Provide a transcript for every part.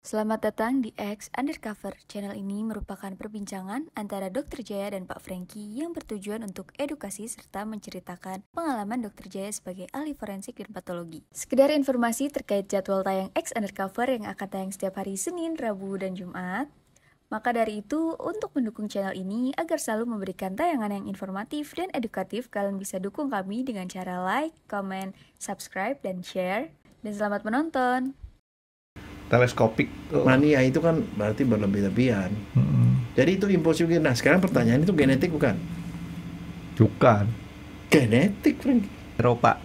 Selamat datang di X Undercover. Channel ini merupakan perbincangan antara Dr. Jaya dan Pak Franky yang bertujuan untuk edukasi serta menceritakan pengalaman Dr. Jaya sebagai ahli forensik dan patologi. Sekedar informasi terkait jadwal tayang X Undercover yang akan tayang setiap hari Senin, Rabu, dan Jumat. Maka dari itu, untuk mendukung channel ini agar selalu memberikan tayangan yang informatif dan edukatif, kalian bisa dukung kami dengan cara like, comment, subscribe, dan share. Dan selamat menonton! Teleskopik mania itu kan berarti berlebih-lebihan. Jadi itu impossible. Nah sekarang pertanyaan itu genetik bukan? Bukan. Genetik, Frank. Eropa.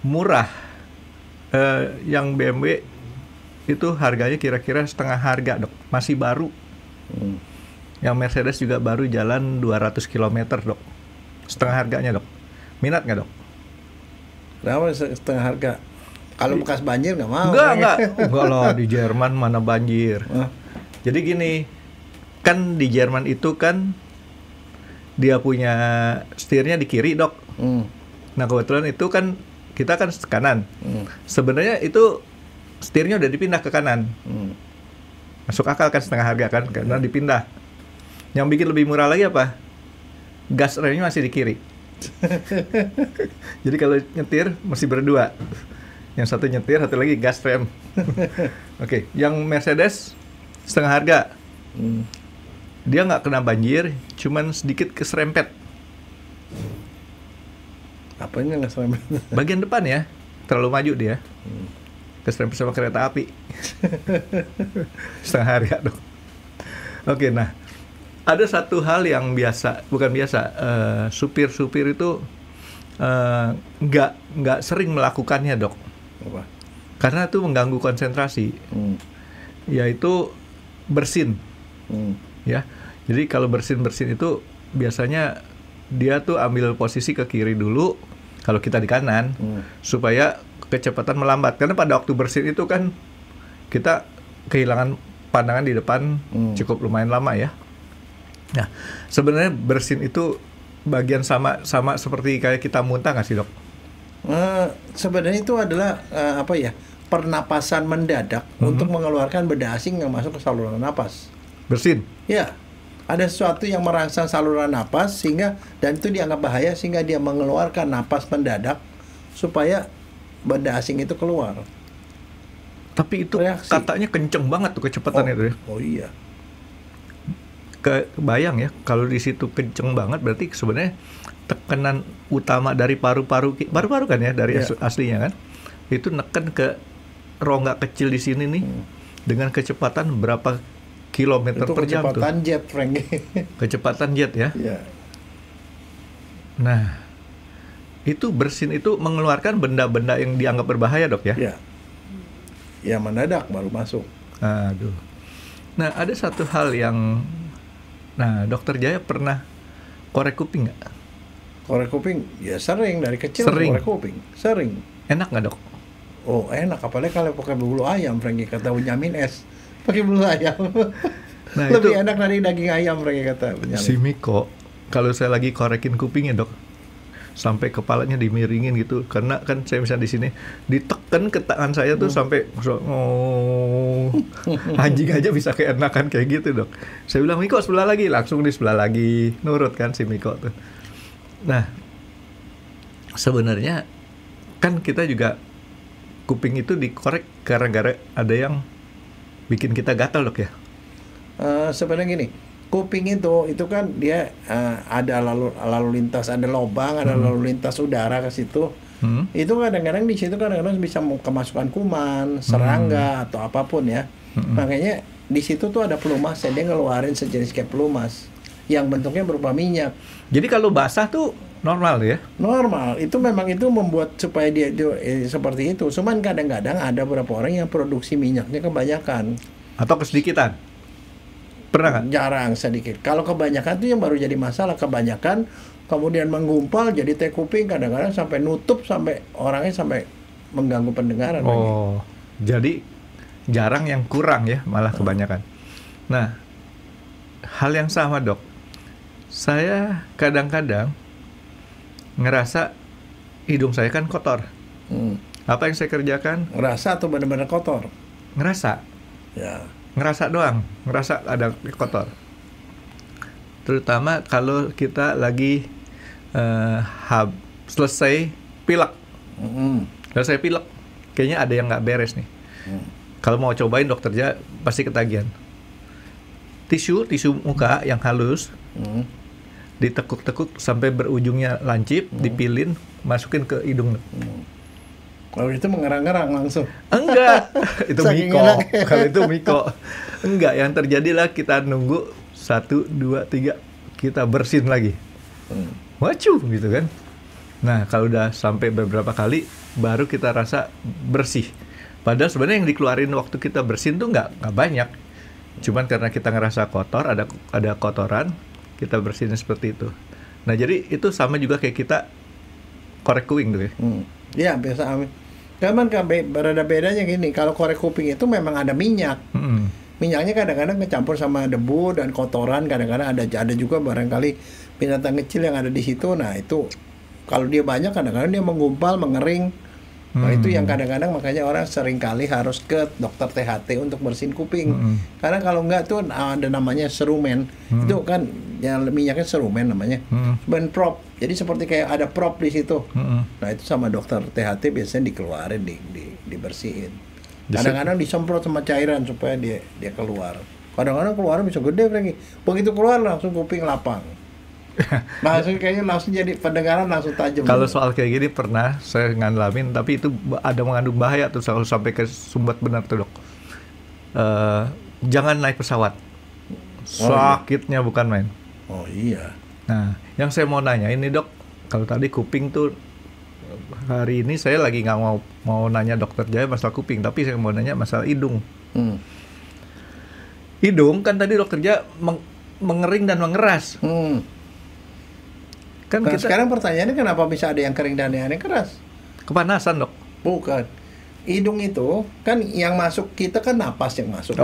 Murah. Yang BMW itu harganya kira-kira setengah harga, Dok. Masih baru. Yang Mercedes juga baru jalan 200 km, Dok. Setengah harganya, Dok. Minat nggak, Dok? Kenapa setengah harga? Kalau bekas banjir nggak mau. Enggak loh, di Jerman mana banjir. Jadi gini, kan di Jerman itu kan dia punya setirnya di kiri, Dok. Nah kebetulan itu kan kita kan kanan. Sebenarnya itu setirnya udah dipindah ke kanan. Masuk akal kan, setengah harga kan, karena dipindah. Yang bikin lebih murah lagi apa? Gas remnya masih di kiri. Jadi kalau nyetir mesti berdua. Yang satu nyetir, satu lagi gas rem. Oke, yang Mercedes setengah harga. Dia nggak kena banjir, cuman sedikit keserempet. Apanya nggak serempet? Bagian depan ya, terlalu maju dia. Keserempet sama kereta api. Setengah harga dong. Oke, nah ada satu hal yang bukan biasa. Supir-supir itu nggak sering melakukannya, Dok. Apa? Karena itu mengganggu konsentrasi, yaitu bersin, ya. Jadi kalau bersin itu biasanya dia tuh ambil posisi ke kiri dulu, kalau kita di kanan, supaya kecepatan melambat. Karena pada waktu bersin itu kan kita kehilangan pandangan di depan cukup lumayan lama ya. Nah, sebenarnya bersin itu bagian sama seperti kayak kita muntah nggak sih, Dok? Sebenarnya itu adalah pernapasan mendadak untuk mengeluarkan benda asing yang masuk ke saluran napas. Bersin? Ya, ada sesuatu yang merangsang saluran napas dan itu dianggap bahaya sehingga dia mengeluarkan napas mendadak supaya benda asing itu keluar. Tapi itu reaksi. Katanya kenceng banget tuh kecepatannya itu ya. Oh iya. Kebayang ya, kalau di situ kenceng banget berarti sebenarnya tekanan utama dari paru-paru kan ya, dari aslinya kan, itu neken ke rongga kecil di sini nih dengan kecepatan berapa kilometer per jam tuh. Kecepatan jet, Frank. Kecepatan jet ya. Yeah. Nah, itu bersin itu mengeluarkan benda-benda yang dianggap berbahaya, Dok ya? Iya. Ya mendadak baru masuk. Aduh. Nah, ada satu hal yang, Dokter Jaya pernah korek kuping nggak? Korek kuping, ya sering dari kecil. Korek kuping, sering. Enak nggak, Dok? Oh enak, apalagi kalau pakai bulu ayam, Franky, kata Benyamin S. Pakai bulu ayam. Nah, lebih enak dari daging ayam, Franky, kata Benyamin. Si Miko, kalau saya lagi korekin kupingnya, Dok, sampai kepalanya dimiringin gitu, karena kan saya misalnya di sini ditekan ke tangan saya tuh sampai anjing aja bisa keenakan kayak gitu, Dok. Saya bilang, Miko sebelah lagi, langsung di sebelah lagi, nurut kan si Miko tuh. Nah, sebenarnya kan kita juga kuping itu dikorek gara-gara ada yang bikin kita gatal, Dok ya. Sebenarnya gini, kuping itu kan dia ada lalu lintas, ada lubang, ada lalu lintas udara ke situ. Itu kadang-kadang di situ kadang-kadang bisa kemasukan kuman, serangga atau apapun ya. Makanya di situ tuh ada pelumas, dia ngeluarin sejenis kayak pelumas yang bentuknya berupa minyak. Jadi kalau basah tuh normal ya? Normal. Itu memang itu membuat supaya dia seperti itu. Cuman kadang-kadang ada beberapa orang yang produksi minyaknya kebanyakan atau kesedikitan. Pernah nggak? Jarang, sedikit. Kalau kebanyakan itu yang baru jadi masalah. Kebanyakan kemudian menggumpal jadi teh kuping, kadang-kadang sampai nutup, sampai orangnya sampai mengganggu pendengaran. Oh, jadi jarang yang kurang ya, malah kebanyakan. Nah, hal yang sama, Dok. Saya kadang-kadang ngerasa hidung saya kan kotor. Apa yang saya kerjakan? Ngerasa atau benar-benar kotor? ngerasa. Ya. Ngerasa doang, ngerasa ada kotor. Terutama kalau kita lagi selesai pilek. Selesai pilek, kayaknya ada yang nggak beres nih. Kalau mau cobain dokter Jaya pasti ketagihan. Tisu muka yang halus, ditekuk-tekuk sampai berujungnya lancip, dipilin, masukin ke hidung. Kalau itu mengerang-ngerang langsung. Enggak, itu Miko. Kalau itu Miko. Enggak, yang terjadilah kita nunggu 1, 2, 3, kita bersin lagi. Wacuh, gitu kan. Nah, kalau udah sampai beberapa kali, baru kita rasa bersih. Padahal sebenarnya yang dikeluarin waktu kita bersin tuh nggak banyak. Cuman karena kita ngerasa kotor, ada kotoran, kita bersihin seperti itu. Nah, jadi itu sama juga kayak kita korek kuping tuh ya. Iya, biasa. Cuman berada bedanya gini, kalau korek kuping itu memang ada minyak. Minyaknya kadang-kadang kecampur sama debu dan kotoran, kadang-kadang ada juga barangkali binatang kecil yang ada di situ. Nah, itu kalau dia banyak kadang-kadang dia menggumpal, mengering. Nah, itu yang kadang-kadang makanya orang sering kali harus ke dokter THT untuk bersihin kuping. Karena kalau enggak tuh ada namanya serumen. Itu kan yang minyaknya serumen namanya. Ben prop. Jadi seperti kayak ada prop di situ. Nah, itu sama dokter THT biasanya dikeluarin, dibersihin. Kadang-kadang disemprot sama cairan supaya dia keluar. Kadang-kadang keluar bisa gede lagi. Begitu keluar langsung kuping lapang. Langsung kayaknya langsung jadi pendengaran langsung tajam. Kalau soal kayak gini pernah saya ngalamin, tapi itu ada mengandung bahaya tuh kalau sampai ke sumbat benar tuh dok. Jangan naik pesawat. Sakitnya bukan main. Oh iya. Nah, yang saya mau nanya ini dok, kalau tadi kuping tuh hari ini saya lagi nggak mau nanya dokter Jaya masalah kuping, tapi saya mau nanya masalah hidung. Hidung kan tadi dokter Jaya mengering dan mengeras. Kan nah, sekarang pertanyaannya kenapa bisa ada yang kering dan yang keras? Kepanasan dok. Bukan. Hidung itu kan yang masuk kita kan napas yang masuk.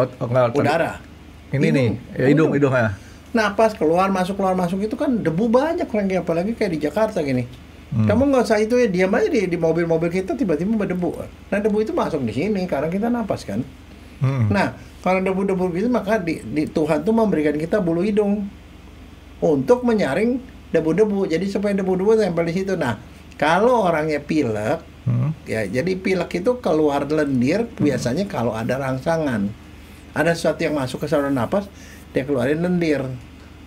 Udara. Ini hidung. Nih, ya hidung ya. Napas keluar masuk itu kan debu banyak apalagi kayak di Jakarta gini. Kamu nggak usah itu ya, diam aja di mobil-mobil kita tiba-tiba berdebu. Nah, debu itu masuk di sini karena kita napas kan. Nah, kalau debu-debu gitu maka di Tuhan tuh memberikan kita bulu hidung untuk menyaring debu-debu. Jadi supaya debu-debu tempel di situ. Nah, kalau orangnya pilek, ya jadi pilek itu keluar lendir biasanya kalau ada rangsangan. Ada sesuatu yang masuk ke saluran napas, dia keluarin lendir.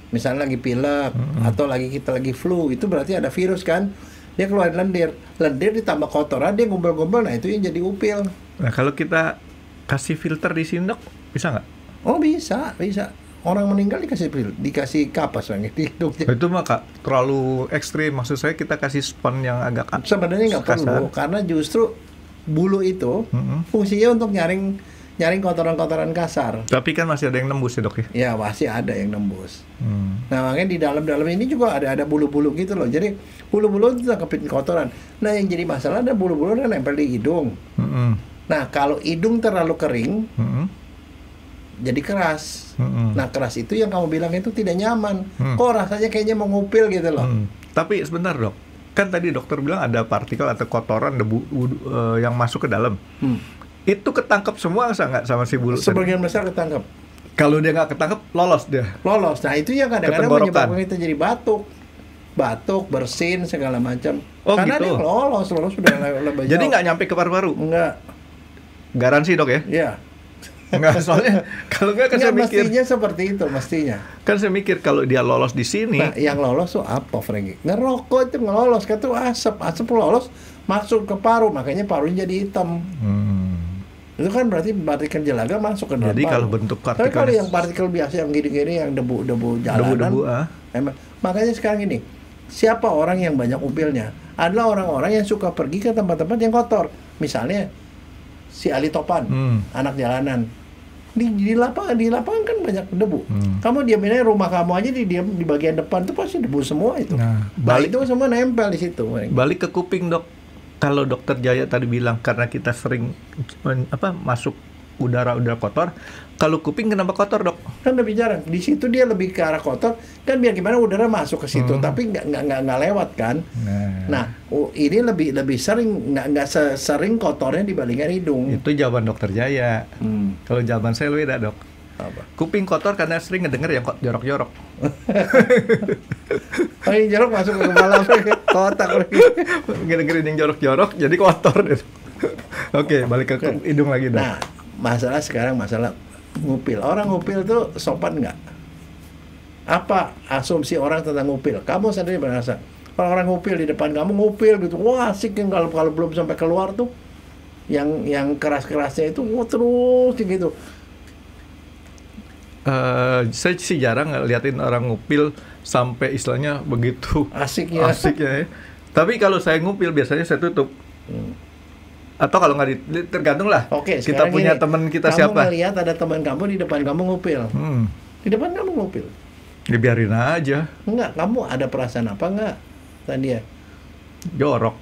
Misalnya lagi pilek atau kita lagi flu, itu berarti ada virus kan. Dia keluarin lendir. Lendir ditambah kotoran, dia gumpal-gumpal, nah itu yang jadi upil. Nah, kalau kita kasih filter di sini dok, bisa nggak? Oh bisa. Orang meninggal dikasih kapas lagi di hidungnya. Itu mah Kak, terlalu ekstrim. Maksud saya kita kasih spon yang agak sebenarnya nggak perlu, karena justru bulu itu fungsinya untuk nyaring kotoran-kotoran kasar. Tapi kan masih ada yang nembus ya dok ya? Ya masih ada yang nembus. Nah makanya di dalam ini juga ada bulu-bulu gitu loh. Jadi bulu-bulu itu nangkepin kotoran. Nah yang jadi masalah ada bulu-bulu yang nempel di hidung. Nah kalau hidung terlalu kering, jadi keras. Nah keras itu yang kamu bilang itu tidak nyaman. Kok rasanya kayaknya mengupil gitu loh. Tapi sebentar dok, kan tadi dokter bilang ada partikel atau kotoran debu yang masuk ke dalam. Itu ketangkep semua nggak sama si bulu? Sebagian besar ketangkep. Kalau dia nggak ketangkep, lolos dia. Lolos. Nah itu yang kadang-kadang menyebabkan kita jadi batuk, bersin segala macam. Karena gitu. Dia lolos sudah lebih jauh. Jadi nggak nyampe ke paru-paru? Enggak. Garansi dok ya? Iya. Enggak, soalnya kalau nggak kan saya mikir mestinya seperti itu, mestinya. Kan saya mikir kalau dia lolos di sini. Nah, yang lolos tuh apa, Franky? Ngerokok itu ngelolos, kan tuh asap lolos masuk ke paru, makanya parunya jadi hitam. Itu kan berarti partikel jelaga masuk ke dalam Jadi paru. Kalau bentuk partikel. Tapi kalau yang partikel biasa yang gini-gini, yang debu jalanan, makanya sekarang ini, siapa orang yang banyak upilnya? Adalah orang-orang yang suka pergi ke tempat-tempat yang kotor. Misalnya si Ali Topan, anak jalanan. Di lapangan kan banyak debu. Kamu diamin aja rumah kamu aja di bagian depan tuh pasti debu semua itu. Nah, itu semua nempel di situ. Balik ke kuping dok. Kalau dokter Jaya tadi bilang karena kita sering masuk udara kotor. Kalau kuping kenapa kotor, Dok? Kan lebih jarang. Di situ dia lebih ke arah kotor. Kan biar gimana udara masuk ke situ, tapi nggak lewat kan. Nah, ini lebih sering nggak sering kotornya dibandingkan hidung. Itu jawaban Dokter Jaya. Kalau jawaban saya beda, Dok. Apa? Kuping kotor karena sering ngedenger yang jorok-jorok. Oh, yang jorok masuk ke kepala ke otak lagi. Ngedengerin yang jorok-jorok jadi kotor. Oke, balik ke hidung lagi, Dok. Nah, masalah ngupil. Orang ngupil tuh sopan nggak? Apa asumsi orang tentang ngupil? Kamu sendiri merasa orang ngupil di depan kamu ngupil gitu, wah asik kan, kalau belum sampai keluar tuh yang keras-kerasnya itu terus gitu. Saya sih jarang liatin orang ngupil sampai istilahnya begitu asik ya. Tapi kalau saya ngupil biasanya saya tutup. Atau kalau nggak tergantung lah. Oke, kita punya teman kita kamu siapa. Kamu ngelihat ada teman kamu di depan kamu ngupil. Di depan kamu ngupil. Dibiarin aja. Enggak, kamu ada perasaan apa enggak? Tadi ya. Jorok.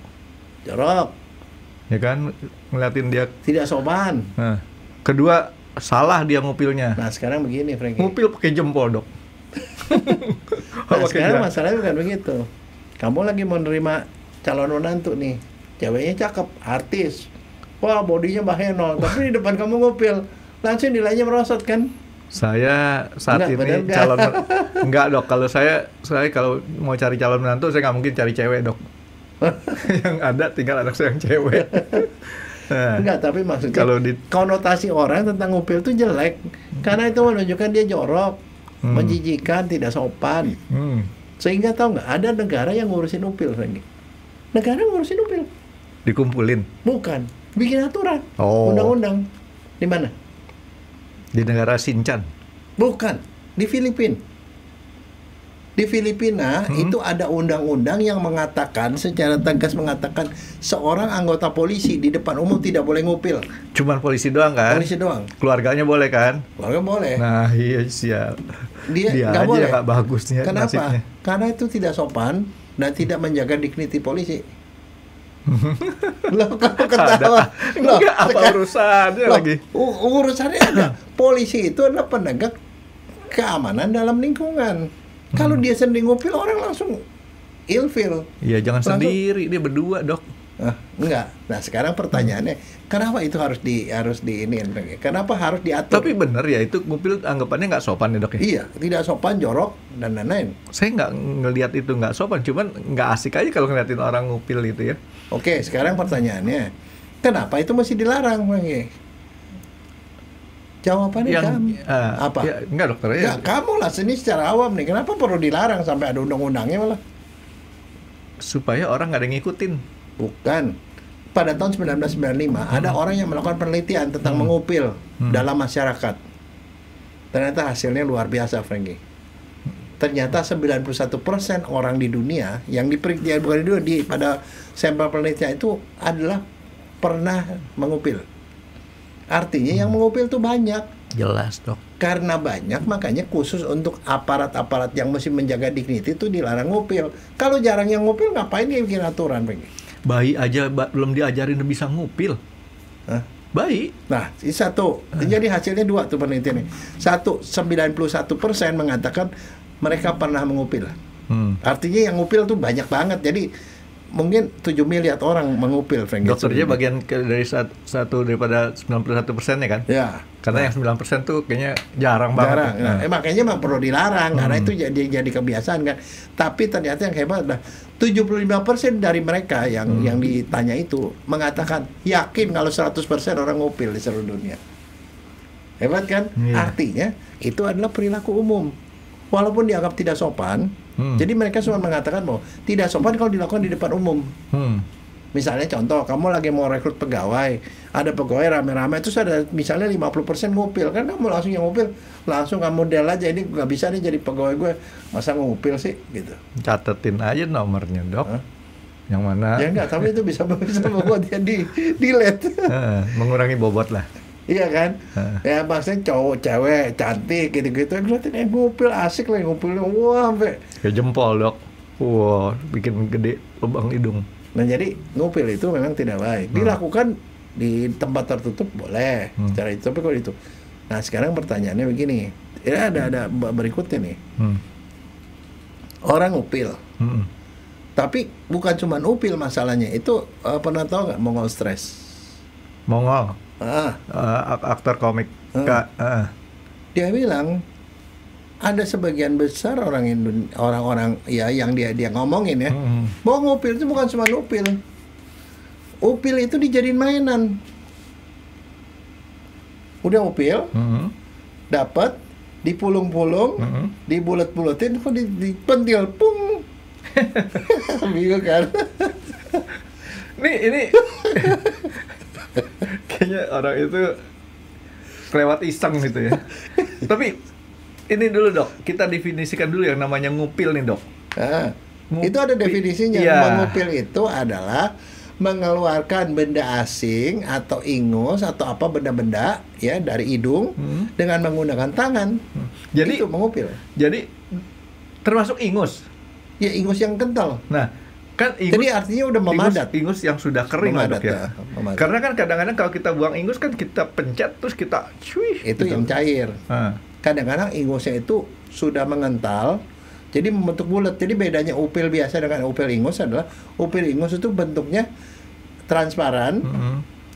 Ya kan, ngeliatin dia. Tidak sopan. Nah, kedua, salah dia ngupilnya. Nah, sekarang begini, Frankie. Ngupil pakai jempol, Dok. Nah, sekarang masalahnya bukan begitu. Kamu lagi mau nerima calon menantu nih. Ceweknya cakep, artis. Wah, bodinya Bahenol, tapi di depan kamu ngupil. Langsung nilainya merosot kan? Saya saat ini calon enggak, Dok. Kalau saya kalau mau cari calon menantu, saya nggak mungkin cari cewek, Dok. Yang ada tinggal anak saya yang cewek. Nah, enggak, tapi maksudnya kalau konotasi orang tentang ngupil itu jelek. Karena itu menunjukkan dia jorok, menjijikan, tidak sopan. Sehingga tahu nggak, ada negara yang ngurusin upil, Frankie. Negara ngurusin upil. Dikumpulin? Bukan, bikin aturan, undang-undang. Di mana? Di negara Sinchan? Bukan, di Filipina. Di Filipina itu ada undang-undang yang mengatakan, secara tegas mengatakan, seorang anggota polisi di depan umum tidak boleh ngupil. Cuman polisi doang kan? Polisi doang. Keluarganya boleh kan? Keluarga boleh. Nah, iya siap. Dia aja boleh. Gak bagusnya. Kenapa? Nasibnya. Karena itu tidak sopan dan tidak menjaga dignity polisi. Loh, kamu ketawa. Enggak, apa urusannya lagi? Urusannya ada. Polisi itu adalah penegak keamanan dalam lingkungan. Kalau dia sendiri ngupil, orang langsung ilfil. Iya, jangan sendiri, dia berdua, Dok. Enggak. Nah, sekarang pertanyaannya, kenapa itu harus diiniin? Kenapa harus diatur? Tapi bener ya, itu ngupil anggapannya nggak sopan ya, Dok ya? Iya, tidak sopan, jorok, dan lain-lain. Saya nggak ngelihat itu nggak sopan, cuman nggak asik aja kalau ngeliatin orang ngupil gitu ya. Oke, sekarang pertanyaannya, kenapa itu mesti dilarang, Bang? Jawabannya kamu. Apa? Ya, enggak, Dokter. Ya, kamu lah, sini secara awam nih, kenapa perlu dilarang sampai ada undang-undangnya malah? Supaya orang nggak ada yang ngikutin. Bukan. Pada tahun 1995 ada orang yang melakukan penelitian tentang mengupil dalam masyarakat. Ternyata hasilnya luar biasa, Frankie. Ternyata 91% orang di dunia yang pada sampel penelitian itu adalah pernah mengupil. Artinya yang mengupil itu banyak. Jelas, Dok. Karena banyak, makanya khusus untuk aparat-aparat yang mesti menjaga dignity itu dilarang ngupil. Kalau jarang yang ngupil, ngapain dia bikin aturan, Frankie? Bayi aja belum diajarin bisa ngupil. Hah? Bayi. Nah, ini satu. Jadi hasilnya dua tuh penelitian ini. 91% mengatakan mereka pernah mengupil. Artinya yang ngupil tuh banyak banget. Jadi mungkin 7 miliar orang mengupil, Frank. Dokternya bagian dari satu daripada 91% ya kan? Ya. Karena yang 9% tuh kayaknya jarang banget. Nah, makanya memang perlu dilarang karena itu jadi kebiasaan kan. Tapi ternyata yang hebat adalah 75% dari mereka yang ditanya itu mengatakan yakin kalau 100% orang ngupil di seluruh dunia. Hebat kan? Artinya itu adalah perilaku umum. Walaupun dianggap tidak sopan, jadi mereka cuma mengatakan bahwa tidak sopan kalau dilakukan di depan umum. Misalnya contoh, kamu lagi mau rekrut pegawai, ada pegawai rame-rame, terus ada misalnya 50% ngupil, kan kamu langsung yang ngupil, langsung kamu model aja, ini nggak bisa nih jadi pegawai gue, masa ngupil sih, gitu. Catetin aja nomornya, Dok. Yang mana? Ya enggak, tapi itu bisa membuat dia delete. Mengurangi bobot lah. Iya kan? Ya maksudnya cowok, cewek, cantik, gitu-gitu, ngeliatin ngupil, asik lah ngupilnya, wah sampai kayak jempol, Dok. Wah, bikin gede lubang hidung. Nah jadi ngupil itu memang tidak baik. Dilakukan di tempat tertutup boleh secara itu, tapi kalau itu. Nah sekarang pertanyaannya begini, ini ada berikutnya nih. Orang upil, tapi bukan cuma upil masalahnya. Itu pernah tahu nggak Mongol Stress? Mongol, aktor komik. Dia bilang ada sebagian besar orang-orang ya yang dia ngomongin ya, bahwa ngupil itu bukan cuma upil. Upil itu dijadiin mainan. Udah upil, dapat dipulung-pulung, dibulet-buletin, kok dipentil, pung. Bingung kan? Ini kayaknya orang itu kelewat iseng gitu ya. Tapi ini dulu dok, kita definisikan dulu yang namanya ngupil nih dok. Itu ada definisinya. Mengupil itu adalah mengeluarkan benda asing atau ingus atau apa benda-benda ya dari hidung dengan menggunakan tangan. Jadi itu mengupil. Jadi termasuk ingus. Ya ingus yang kental. Nah, kan ingus, jadi artinya udah memadat. Ingus yang sudah kering lah dok ya. Memadat. Karena kan kadang-kadang kalau kita buang ingus kan kita pencet terus kita cuy. Itu gitu. Yang cair. Kadang-kadang ingusnya itu sudah mengental. Jadi membentuk bulat. Jadi bedanya upil biasa dengan upil ingus adalah upil ingus itu bentuknya transparan,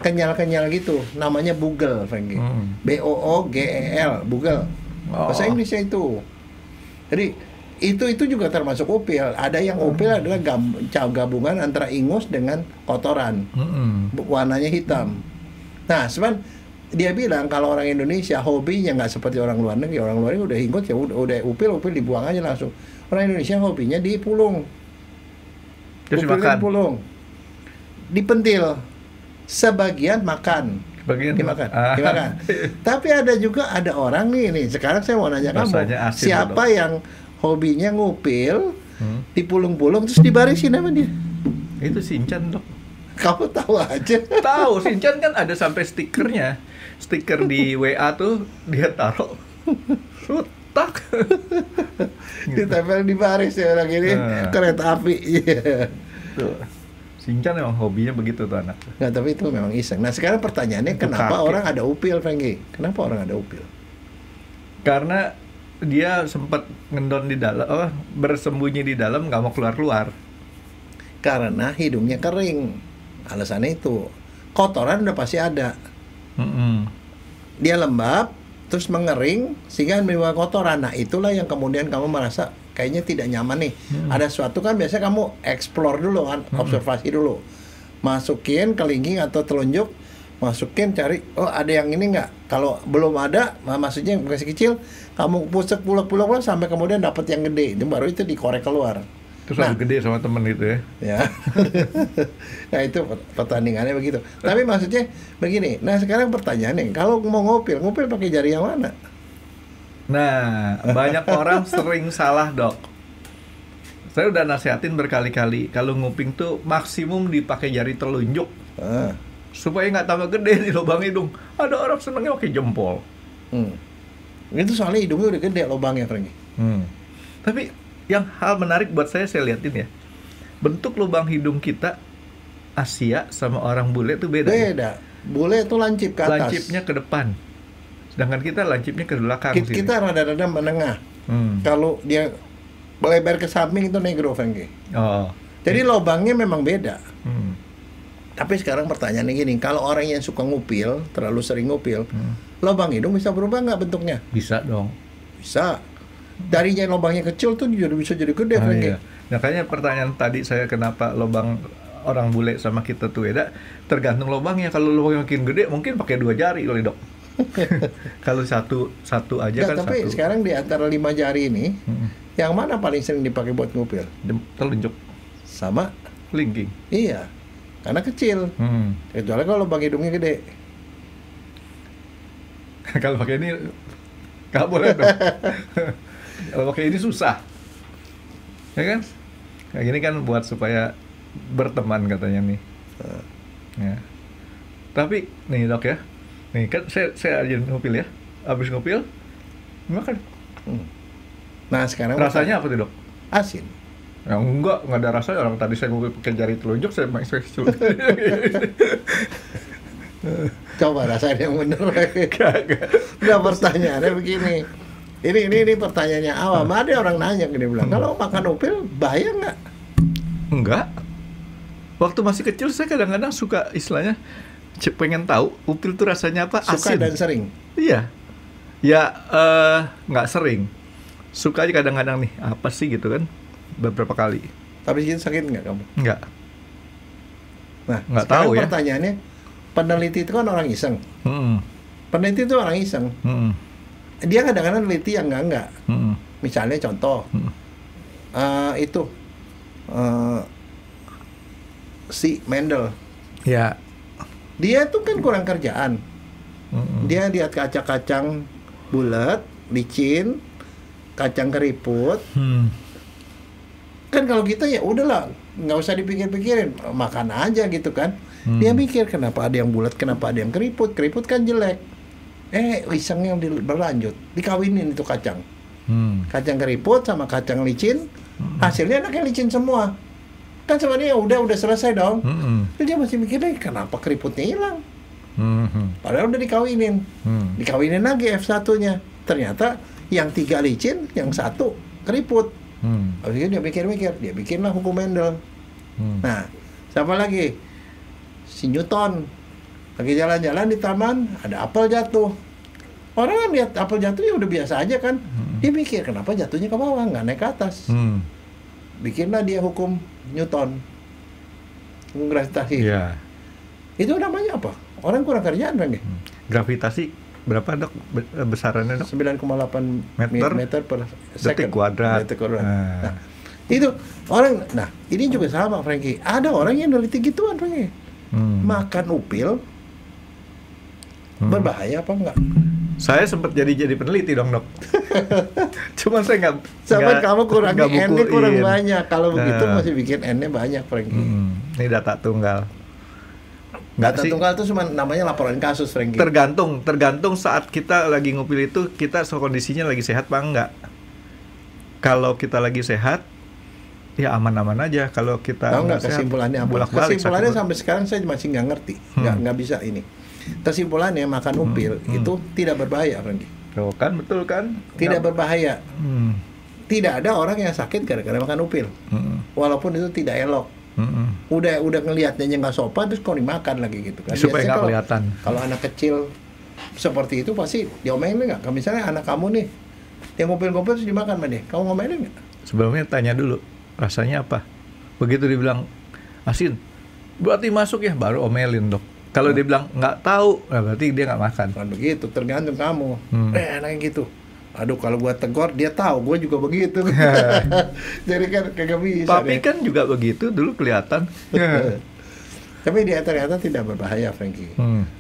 kenyal-kenyal gitu. Namanya bugel, Frankie. B-O-O-G-E-L, bugel. Bahasa Inggrisnya itu. Jadi itu juga termasuk upil. Ada yang upil adalah gabungan antara ingus dengan kotoran. Warnanya hitam. Nah, sebenarnya dia bilang kalau orang Indonesia hobinya nggak seperti orang luar negeri. Orang luar negeri udah ingus ya udah upil dibuang aja langsung. Orang Indonesia hobinya dipulung. Terus dimakan. Dipulung. Dipentil. Sebagian makan. Dimakan. Tapi ada orang nih. Sekarang saya mau nanya kamu, siapa yang hobinya ngupil, dipulung-pulung terus dibarisin sama dia? Itu Shinchan dok. Kamu tahu aja. Tahu, Shinchan kan ada sampai stikernya. Stiker di WA tuh dia taruh. Rutak. Ditempel di baris ya orang ini kereta api. Tuh. Shinchan memang hobinya begitu tuh anak. Nggak, tapi itu memang iseng. Nah sekarang pertanyaannya, kenapa orang ada upil, Frankie? Kenapa orang ada upil? Karena dia sempat ngendon di dalam, bersembunyi di dalam, nggak mau keluar. Karena hidungnya kering. Alasannya itu. Kotoran udah pasti ada. Dia lembab, terus mengering, sehingga menimbulkan kotoran. Nah itulah yang kemudian kamu merasa kayaknya tidak nyaman nih. Ada sesuatu kan biasanya kamu explore dulu kan, observasi dulu. Masukin kelingking atau telunjuk, masukin cari, oh ada yang ini nggak? Kalau belum ada, maksudnya yang masih kecil, kamu pusek pulak-pulak sampai kemudian dapat yang gede, itu baru itu dikorek keluar. Terus ada gede sama temen gitu ya? Ya. Nah itu pertandingannya begitu. Tapi maksudnya begini. Nah sekarang pertanyaannya, kalau mau ngupil pakai jari yang mana? Nah banyak orang sering salah dok. Saya udah nasihatin berkali-kali, kalau nguping tuh maksimum dipakai jari telunjuk. Supaya nggak tambah gede di lubang hidung. Ada orang senangnya pakai jempol. Itu soalnya hidungnya udah gede lubangnya, Frankie. Tapi yang hal menarik buat saya liatin ya, bentuk lubang hidung kita Asia sama orang bule itu beda. Beda. Bule itu lancip ke atas. Lancipnya ke depan. Sedangkan kita lancipnya ke belakang. Kita rada-rada menengah. Kalau dia lebar ke samping itu negro, Frankie. Jadi lubangnya memang beda. Tapi sekarang pertanyaannya gini, kalau orang yang suka ngupil, terlalu sering ngupil, lubang hidung bisa berubah nggak bentuknya? Bisa dong. Bisa. Darinya lubangnya kecil tuh bisa jadi gede, Frankie. Iya. Makanya pertanyaan tadi saya, kenapa lubang orang bule sama kita tuh beda, tergantung lubangnya. Kalau lubangnya makin gede, mungkin pakai 2 jari kali dok. Kalau satu aja kan tapi satu. Sekarang di antara 5 jari ini, yang mana paling sering dipakai buat ngupil? Telunjuk. Sama kelingking. Iya. Karena kecil. Kecuali kalau lubang hidungnya gede. Kalau pakai ini nggak boleh dong. Kalau pakai ini susah, ya kan? Kayak gini kan buat supaya berteman katanya nih. Ya. Tapi nih dok ya, nih kan saya aja ngupil ya, habis ngupil makan. Nah sekarang rasanya apa tuh dok? Asin. Ya enggak ada rasanya. Orang tadi saya ngupil pakai jari telunjuk, saya main spesial. Coba rasain yang bener. Nggak, pertanyaannya begini. Ini pertanyaannya awam. Ada orang nanya dia bilang, kalau makan upil bahaya nggak? Enggak. Waktu masih kecil saya kadang-kadang suka istilahnya pengen tahu upil itu rasanya apa. Suka asin. Dan sering. Iya. Ya nggak sering. Suka aja kadang-kadang nih. Apa sih gitu kan? Beberapa kali. Tapi sakit nggak kamu? Enggak. Nah, nggak tahu ya. Pertanyaannya, peneliti itu kan orang iseng. Peneliti itu orang iseng. Dia kadang-kadang neliti yang enggak. Misalnya contoh, si Mendel. Ya. Dia tuh kan kurang kerjaan. Dia lihat kacang-kacang bulat, licin, kacang keriput. Kan kalau kita ya udahlah, nggak usah dipikir-pikirin, makan aja gitu kan. Dia mikir kenapa ada yang bulat, kenapa ada yang keriput kan jelek. Iseng yang berlanjut, dikawinin itu kacang. Kacang keriput sama kacang licin, hasilnya anaknya licin semua. Kan sebenarnya udah selesai dong. Terus dia masih mikirnya kenapa keriputnya hilang. Padahal udah dikawinin. Dikawinin lagi F1-nya. Ternyata yang 3 licin, yang 1 keriput. Habis itu dia mikir-mikir, dia bikinlah hukum Mendel. Nah, siapa lagi? Si Newton. Lagi jalan-jalan di taman, ada apel jatuh. Orang kan lihat apel jatuh ya udah biasa aja kan. Dia mikir, kenapa jatuhnya ke bawah, nggak naik ke atas. Bikinlah dia hukum Newton. Hukum gravitasi. Yeah. Itu namanya apa? Orang kurang kerjaan kan ya? Gravitasi berapa dok besarannya dok? 9,8 meter per detik kuadrat. Nah, itu orang, nah ini juga sama Frankie. Ada orang yang neliti gituan Frankie. Makan upil berbahaya apa enggak? Saya sempat jadi peneliti dong dok. Cuman saya nggak. Sama kamu kurang N-nya kurang banyak. Kalau begitu masih bikin N-nya banyak Frankie. Ini data tunggal. Data tunggal itu cuma namanya laporan kasus Frankie. Tergantung saat kita lagi ngupil itu kita kondisinya lagi sehat apa enggak. Kalau kita lagi sehat, ya aman-aman aja. Kalau kita nggak kesimpulannya apa? Kesimpulannya sampai sekarang saya masih nggak ngerti, nggak bisa ini. Kesimpulannya makan upil itu tidak berbahaya, Frankie. Oh, kan betul kan? Tidak berbahaya. Tidak ada orang yang sakit gara-gara makan upil. Walaupun itu tidak elok. Udah ngelihatnya nggak sopan terus kau dimakan lagi gitu kan. Supaya nggak kelihatan. Kalau anak kecil seperti itu pasti diomelin nggak? Misalnya anak kamu nih yang ngupil-ngupil terus dimakan sama dia, kamu ngomelin nggak? Sebelumnya tanya dulu rasanya apa. Begitu dibilang asin, berarti masuk ya, baru omelin dok. Kalau dia bilang nggak tahu, nah berarti dia nggak makan. Kan begitu, tergantung kamu. Enaknya gitu. Aduh, kalau gua tegur dia tahu, gua juga begitu. Jadi kan kagak bisa. Papi kan juga begitu dulu kelihatan. Tapi dia ternyata tidak berbahaya, Frankie.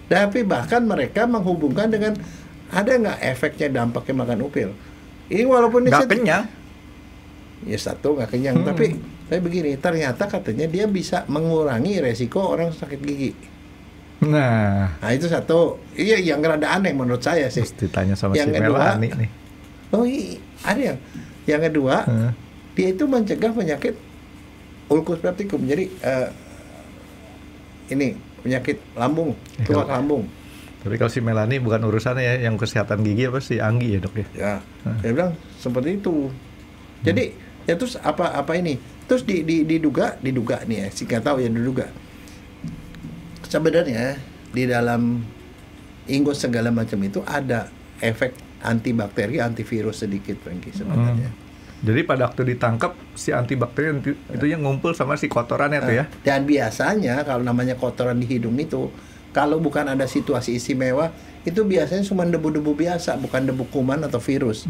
Tapi bahkan mereka menghubungkan dengan ada nggak efeknya dampaknya makan upil. Ini walaupun nggak kenyang. Ya satu nggak kenyang, tapi begini, ternyata katanya dia bisa mengurangi resiko orang sakit gigi. Nah itu satu. Iya, yang rada aneh menurut saya sih. Terus ditanya sama yang si kedua, Melani nih. Oh iya, ada yang kedua, dia itu mencegah penyakit ulcus pepticum. Jadi ini penyakit lambung, tulang lambung. Tapi kalau si Melani bukan urusannya ya, yang kesehatan gigi apa si Anggi ya dok ya? Ya, dia bilang seperti itu. Jadi ya terus apa ini? Terus diduga nih ya, sih nggak tahu ya diduga. Sebenarnya di dalam ingus segala macam itu ada efek antibakteri, antivirus sedikit, Frankie sebenarnya. Jadi pada waktu ditangkap si antibakteri itu yang ngumpul sama si kotorannya tuh ya. Dan biasanya kalau namanya kotoran di hidung itu, kalau bukan ada situasi istimewa, itu biasanya cuma debu-debu biasa, bukan debu kuman atau virus.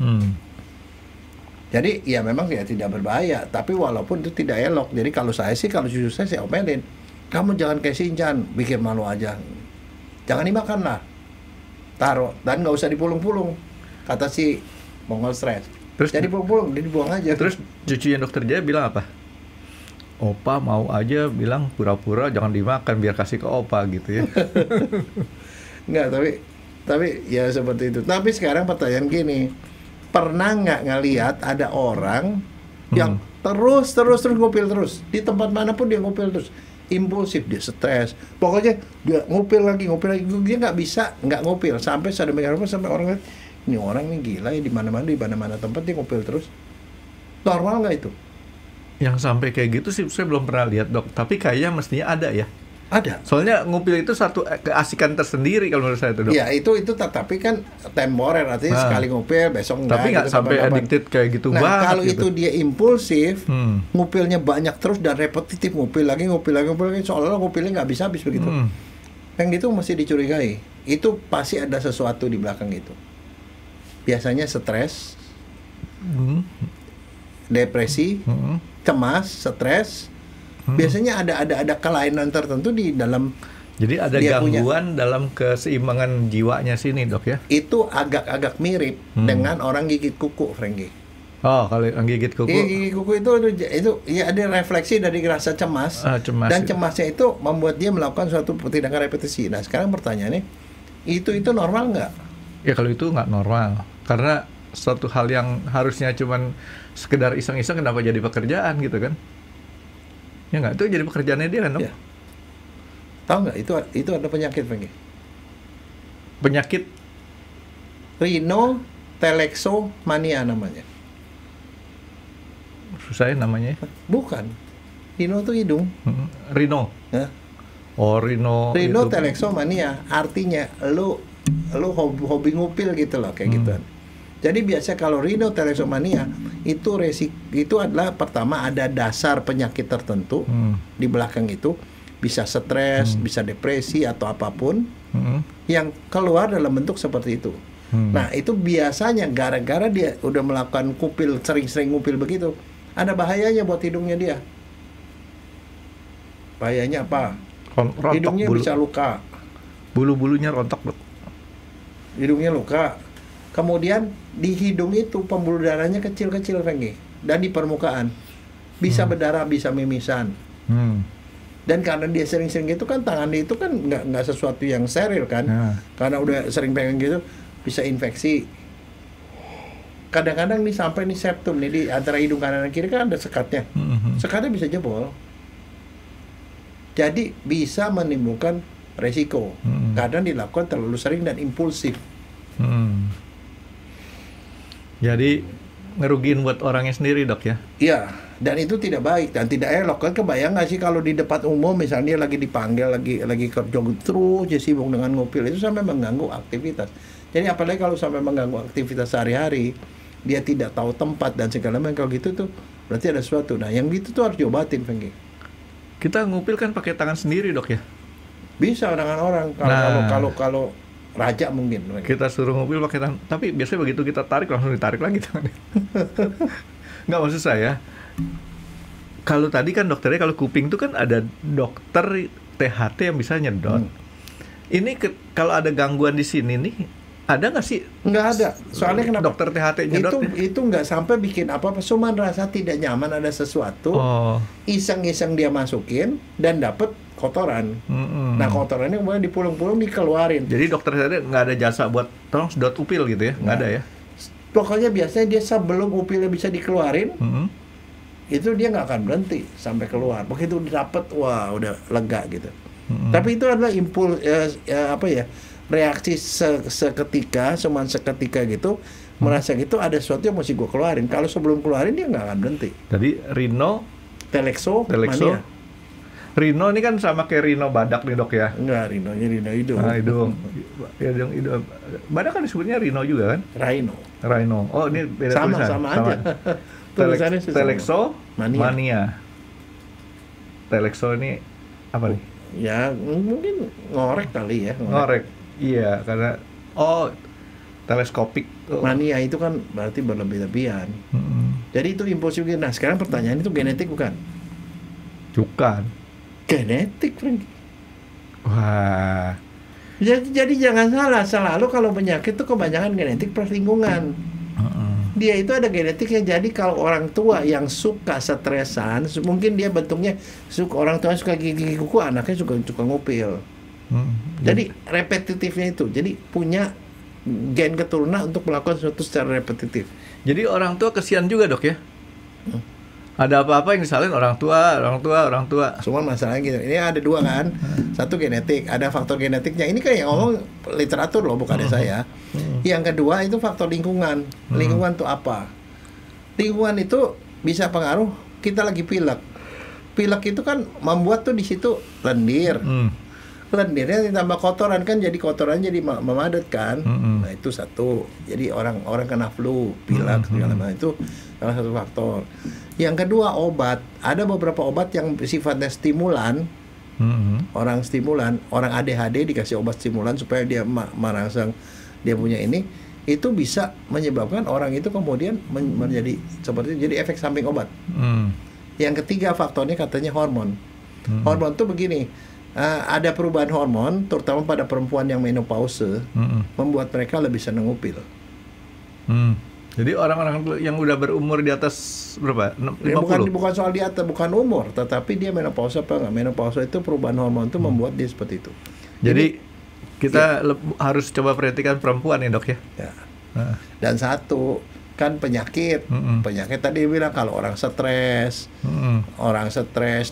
Jadi ya memang ya tidak berbahaya, tapi walaupun itu tidak elok. Jadi kalau saya sih, kalau jujur saya omelin, kamu jangan kayak Shinchan, bikin malu aja. Jangan dimakan lah, taruh dan nggak usah dipulung-pulung, kata si Mongol Stres. Terus jadi pulung-pulung, dia dibuang aja. Terus cucunya dokter Jaya bilang apa? Opa mau aja bilang pura-pura jangan dimakan biar kasih ke opa gitu ya. Nggak, tapi ya seperti itu. Tapi sekarang pertanyaan gini, pernah nggak ngelihat ada orang yang terus ngupil terus di tempat manapun dia ngupil terus, impulsif, dia stres. Pokoknya dia ngupil lagi, dia nggak bisa nggak ngupil sampai sedemikian rupa sampai orang lihat ini orang ini gila ya, di mana-mana tempat dia ngupil terus. Normal nggak itu? Yang sampai kayak gitu sih saya belum pernah lihat, Dok. Tapi kayaknya mestinya ada ya. Ada. Soalnya ngupil itu satu keasikan tersendiri kalau menurut saya itu, Dok. Ya itu tapi kan temporer, artinya sekali ngupil besok enggak. Tapi nggak gitu, sampai addicted kayak gitu nah, banget. kalau gitu. itu dia impulsif, ngupilnya banyak terus dan repetitif, ngupil lagi, seolah-olah ngupilnya nggak bisa habis begitu. Yang itu mesti dicurigai. Itu pasti ada sesuatu di belakang itu. Biasanya stres, depresi, cemas, stres. Biasanya ada kelainan tertentu di dalam. Jadi ada gangguan dalam keseimbangan jiwanya sini, Dok ya? Itu agak-agak mirip dengan orang gigit kuku, Frankie. Oh, kalau yang gigit kuku. Gigit kuku itu ya ada refleksi dari rasa cemas. Cemas dan cemasnya itu membuat dia melakukan suatu tindakan repetisi. Nah, sekarang pertanyaannya, itu normal nggak? Ya kalau itu nggak normal. Karena suatu hal yang harusnya cuman sekedar iseng-iseng kenapa jadi pekerjaan gitu kan? Ya nggak, itu jadi pekerjaannya dia kan, Dok? Ya. Tahu nggak itu ada penyakit, Frankie? Penyakit rhinotelexomania namanya. Susah ya namanya? Bukan. Rhino itu hidung. Rhino. Hah? Oh, rhino. Rhinotelexomania artinya lu hobi ngupil gitu loh, kayak gituan. Jadi biasa kalau rhinotelexomania itu adalah pertama ada dasar penyakit tertentu di belakang itu, bisa stres, bisa depresi atau apapun yang keluar dalam bentuk seperti itu. Nah, itu biasanya gara-gara dia udah melakukan kupil, sering-sering ngupil begitu, ada bahayanya buat hidungnya dia. Bahayanya apa? Rontok hidungnya bulu. Bisa luka. Bulu-bulunya rontok, Dok. Hidungnya luka. Kemudian di hidung itu pembuluh darahnya kecil-kecil, Frankie, dan di permukaan bisa berdarah, bisa mimisan. Dan karena dia sering-sering gitu kan, tangan dia itu kan nggak sesuatu yang steril kan, karena udah sering pegang gitu bisa infeksi. Kadang-kadang nih sampai nih septum nih di antara hidung kanan dan kiri kan ada sekatnya, sekatnya bisa jebol. Jadi bisa menimbulkan resiko kadang dilakukan terlalu sering dan impulsif. Jadi ngerugiin buat orangnya sendiri, Dok ya? Iya, dan itu tidak baik dan tidak elok. Kan kebayang nggak sih kalau di depan umum misalnya lagi dipanggil, lagi kerja terus dia sibuk dengan ngupil, itu sampai mengganggu aktivitas. Jadi apalagi kalau sampai mengganggu aktivitas sehari-hari, dia tidak tahu tempat dan segala macam, kalau gitu tuh berarti ada sesuatu. Nah, yang gitu tuh harus diobatin, Frankie. Kita ngupil kan pakai tangan sendiri, Dok ya? Bisa orang kalau raja mungkin. Kita suruh ngupil pakai tangan, tapi biasanya begitu kita tarik langsung ditarik lagi tangannya. Nggak, maksud saya, kalau tadi kan dokternya kalau kuping itu kan ada dokter THT yang bisa nyedot. Ini kalau ada gangguan di sini nih, ada nggak sih? Nggak ada. Soalnya kenapa? Dokter THT nyedot itu nggak sampai bikin apa-apa, cuma rasa tidak nyaman ada sesuatu. Iseng-iseng dia masukin dan dapat kotoran. Nah, kotorannya kemudian dipulung-pulung dikeluarin. Jadi dokter THT nggak ada jasa buat tolong sedot upil gitu ya? Nggak ada ya? Pokoknya biasanya dia sebelum upilnya bisa dikeluarin, itu dia nggak akan berhenti sampai keluar. Begitu dapat, wah udah lega gitu. Tapi itu adalah reaksi seketika, cuman seketika gitu, merasa gitu ada sesuatu yang mesti gue keluarin. Kalau sebelum keluarin dia nggak akan berhenti. Jadi rhinotelexomania. Rhino ini kan sama kayak rhino badak nih, Dok ya? Enggak, rhinonya rhino hidung. Hidung. Hidung. Badak kan disebutnya rhino juga kan? Rhino. Oh, ini beda tulisan. Sama aja. Tulisannya Telexomania. Telexo ini apa nih? Ya, mungkin ngorek kali ya. Ngorek. Iya, karena teleskopik. Mania itu kan berarti berlebih-lebihan. Jadi itu impulsif. Nah, sekarang pertanyaan, itu genetik bukan? Bukan. Genetik, Frank. Wah. Jadi jangan salah, selalu kalau penyakit itu kebanyakan genetik plus lingkungan. Dia itu ada genetiknya. Jadi kalau orang tua yang suka stresan, mungkin dia bentuknya orang tua suka gigi kuku, anaknya suka ngupil. Jadi repetitifnya itu. Jadi punya gen keturunan untuk melakukan sesuatu secara repetitif. Jadi orang tua kesian juga, Dok ya? Ada apa-apa yang disalin orang tua. Cuma masalahnya gitu. Ini ada dua kan. Satu genetik, ada faktor genetiknya. Ini kan yang ngomong literatur loh, bukannya saya. Yang kedua itu faktor lingkungan. Lingkungan tuh apa? Lingkungan itu bisa pengaruh kita lagi pilek. Pilek itu kan membuat tuh di situ lendir. Lendirnya ditambah kotoran kan, jadi kotoran jadi memadat kan. Nah itu satu. Jadi orang kena flu, pilek segala macam, itu salah satu faktor. Yang kedua obat. Ada beberapa obat yang sifatnya stimulan. Orang stimulan, orang ADHD dikasih obat stimulan supaya dia merangsang dia punya ini, itu bisa menyebabkan orang itu kemudian menjadi seperti jadi efek samping obat. Yang ketiga faktornya katanya hormon. Hormon tuh begini, ada perubahan hormon terutama pada perempuan yang menopause, membuat mereka lebih senang ngupil. Jadi orang-orang yang udah berumur di atas berapa? 50? Bukan soal di atas, bukan umur, tetapi dia menopause apa enggak. Menopause itu perubahan hormon itu membuat dia seperti itu. Jadi kita harus coba perhatikan perempuan ya, Dok ya. Dan satu kan penyakit. Penyakit tadi bilang kalau orang stres,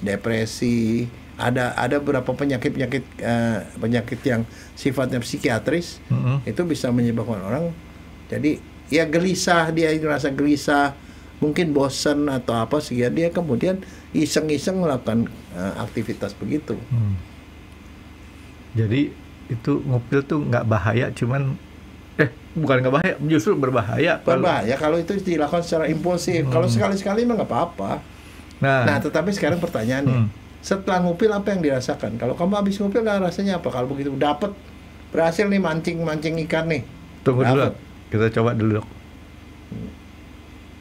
depresi, ada beberapa penyakit yang sifatnya psikiatris, itu bisa menyebabkan orang jadi ya gelisah, dia merasa gelisah, mungkin bosan atau apa, sehingga dia kemudian iseng-iseng melakukan aktivitas begitu. Jadi itu ngupil tuh nggak bahaya, cuman bukan nggak bahaya, justru berbahaya. Berbahaya kalau itu dilakukan secara impulsif. Kalau sekali-sekali mah nggak apa-apa. Nah, tetapi sekarang pertanyaannya, setelah ngupil apa yang dirasakan? Kalau kamu habis ngupil, rasanya apa? Kalau begitu dapat berhasil nih mancing ikan nih. Tunggu dulu, kita coba dulu, Dok.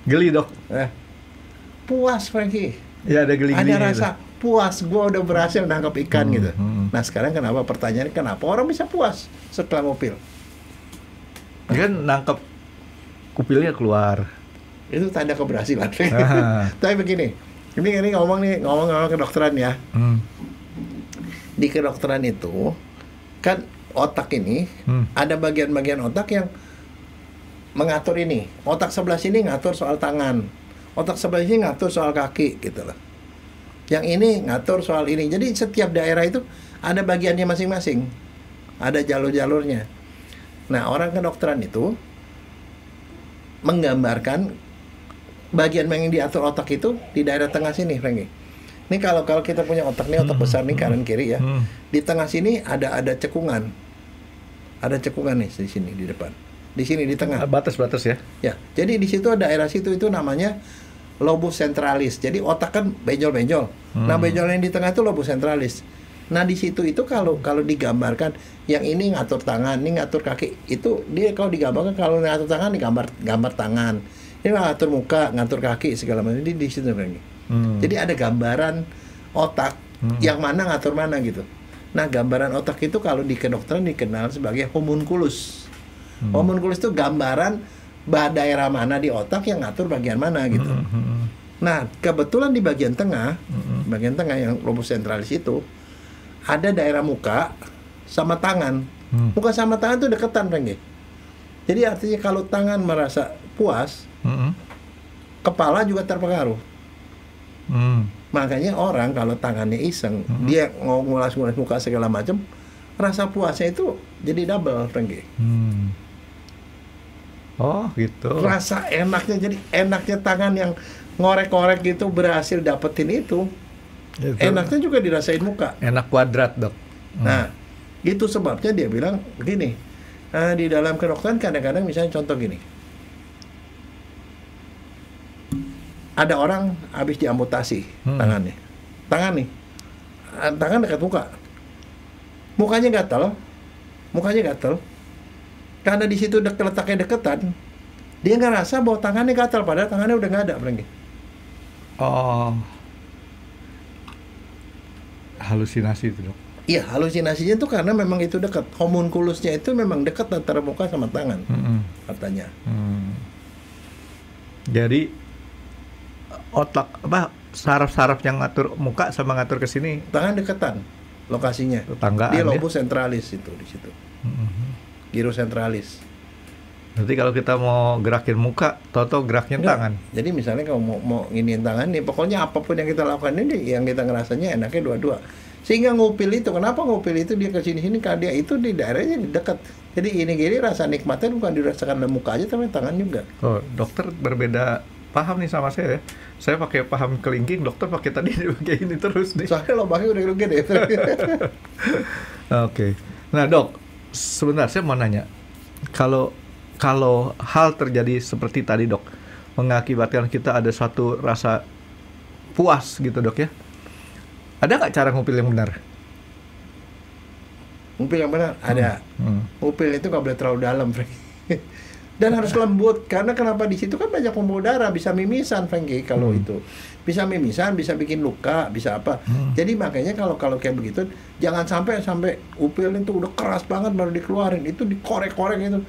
Geli, Dok. Puas, Frankie. Ya, ada geli-gelinya. Ada rasa puas, gua udah berhasil nangkap ikan gitu. Nah, sekarang pertanyaannya kenapa orang bisa puas setelah ngupil? Kan nangkep kupilnya keluar. Itu tanda keberhasilan. Tapi begini, ini ngomong kedokteran ya. Di kedokteran itu kan otak ini ada bagian-bagian otak yang mengatur ini. Otak sebelah sini ngatur soal tangan, otak sebelah sini ngatur soal kaki gitu loh. Yang ini ngatur soal ini. Jadi setiap daerah itu ada bagiannya masing-masing, ada jalur-jalurnya. Nah, orang kedokteran itu menggambarkan bagian yang diatur otak itu di daerah tengah sini, Frankie. Ini kalau kita punya otak nih, otak besar nih kanan kiri ya. Di tengah sini ada cekungan. Ada cekungan nih di sini di depan. Di sini di tengah. Batas-batas ya. Ya. Jadi di situ daerah situ itu namanya lobus centralis. Jadi otak kan benjol-benjol. Nah, benjol yang di tengah itu lobus centralis. Nah, di situ itu kalau digambarkan yang ini ngatur tangan, ini ngatur kaki, itu dia kalau digambarkan, kalau ngatur tangan gambar tangan. Ini ngatur muka, ngatur kaki segala macam, di situ lagi. Jadi ada gambaran otak yang mana ngatur mana gitu. Nah, gambaran otak itu kalau di kedokteran dikenal sebagai homunculus. Homunculus itu gambaran daerah mana di otak yang ngatur bagian mana gitu. Nah, kebetulan di bagian tengah yang lobus centralis itu ada daerah muka sama tangan. Muka sama tangan itu deketan, Frankie. Jadi artinya kalau tangan merasa puas, kepala juga terpengaruh. Makanya orang kalau tangannya iseng, dia ngulas-ngulas muka segala macam, rasa puasnya itu jadi double, Frankie. Oh gitu. Rasa enaknya, jadi enaknya tangan yang ngorek-ngorek gitu berhasil dapetin itu. Enaknya juga dirasain muka. Enak kuadrat, Dok. Nah, itu sebabnya dia bilang begini. Di dalam kedokteran kadang-kadang misalnya contoh gini. Ada orang habis diamputasi tangannya. Tangan dekat muka. Mukanya gatal. Karena di situ letaknya deketan, dia nggak rasa bahwa tangannya gatal, padahal tangannya udah nggak ada, Frankie. Oh. Halusinasi itu, Dok. Iya, halusinasinya itu karena memang itu dekat. Homunculusnya itu memang dekat antara muka sama tangan, katanya. Jadi otak saraf-saraf yang ngatur muka sama ngatur ke sini. Tangan deketan lokasinya. Tetanggaan. Dia lobus centralis itu di situ. Gyrus centralis. Nanti kalau kita mau gerakin muka, toto geraknya tangan. Jadi misalnya kalau mau nginiin tangan nih, pokoknya apapun yang kita lakukan ini, yang kita ngerasanya enaknya dua-dua. Sehingga ngupil itu, kenapa ngupil itu dia ke sini-sini, karena dia itu di daerahnya di dekat. Jadi ini gini rasa nikmatnya bukan dirasakan di muka aja, tapi tangan juga. Oh, dokter berbeda paham nih sama saya ya. Saya pakai paham kelingking, dokter pakai tadi pakai ini terus nih. Soalnya lubangnya udah gede. Oke. Nah, Dok, sebentar saya mau nanya. Kalau hal terjadi seperti tadi, Dok, mengakibatkan kita ada suatu rasa puas gitu, Dok ya. Ada nggak cara ngupil yang benar? Ngupil yang benar? Ada. Ngupil itu nggak boleh terlalu dalam, Frank. Dan harus lembut, karena kenapa di situ kan banyak pembuluh darah, bisa mimisan, Frankie, kalau itu. Bisa mimisan, bisa bikin luka, bisa apa. Jadi makanya kalau kayak begitu, jangan sampai upil itu udah keras banget baru dikeluarin, itu dikorek-korek itu.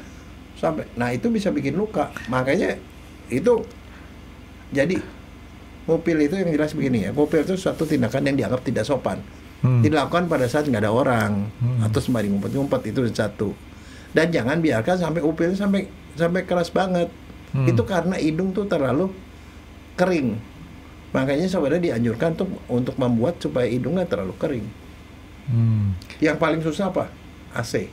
Nah itu bisa bikin luka. Makanya itu jadi ngupil itu yang jelas begini ya. Ngupil itu suatu tindakan yang dianggap tidak sopan. Dilakukan pada saat nggak ada orang atau sembari ngumpet-ngumpet, itu satu. Dan jangan biarkan sampai upil sampai keras banget. Itu karena hidung tuh terlalu kering. Makanya sebenarnya dianjurkan tuh untuk membuat supaya hidungnya terlalu kering. Yang paling susah apa? AC.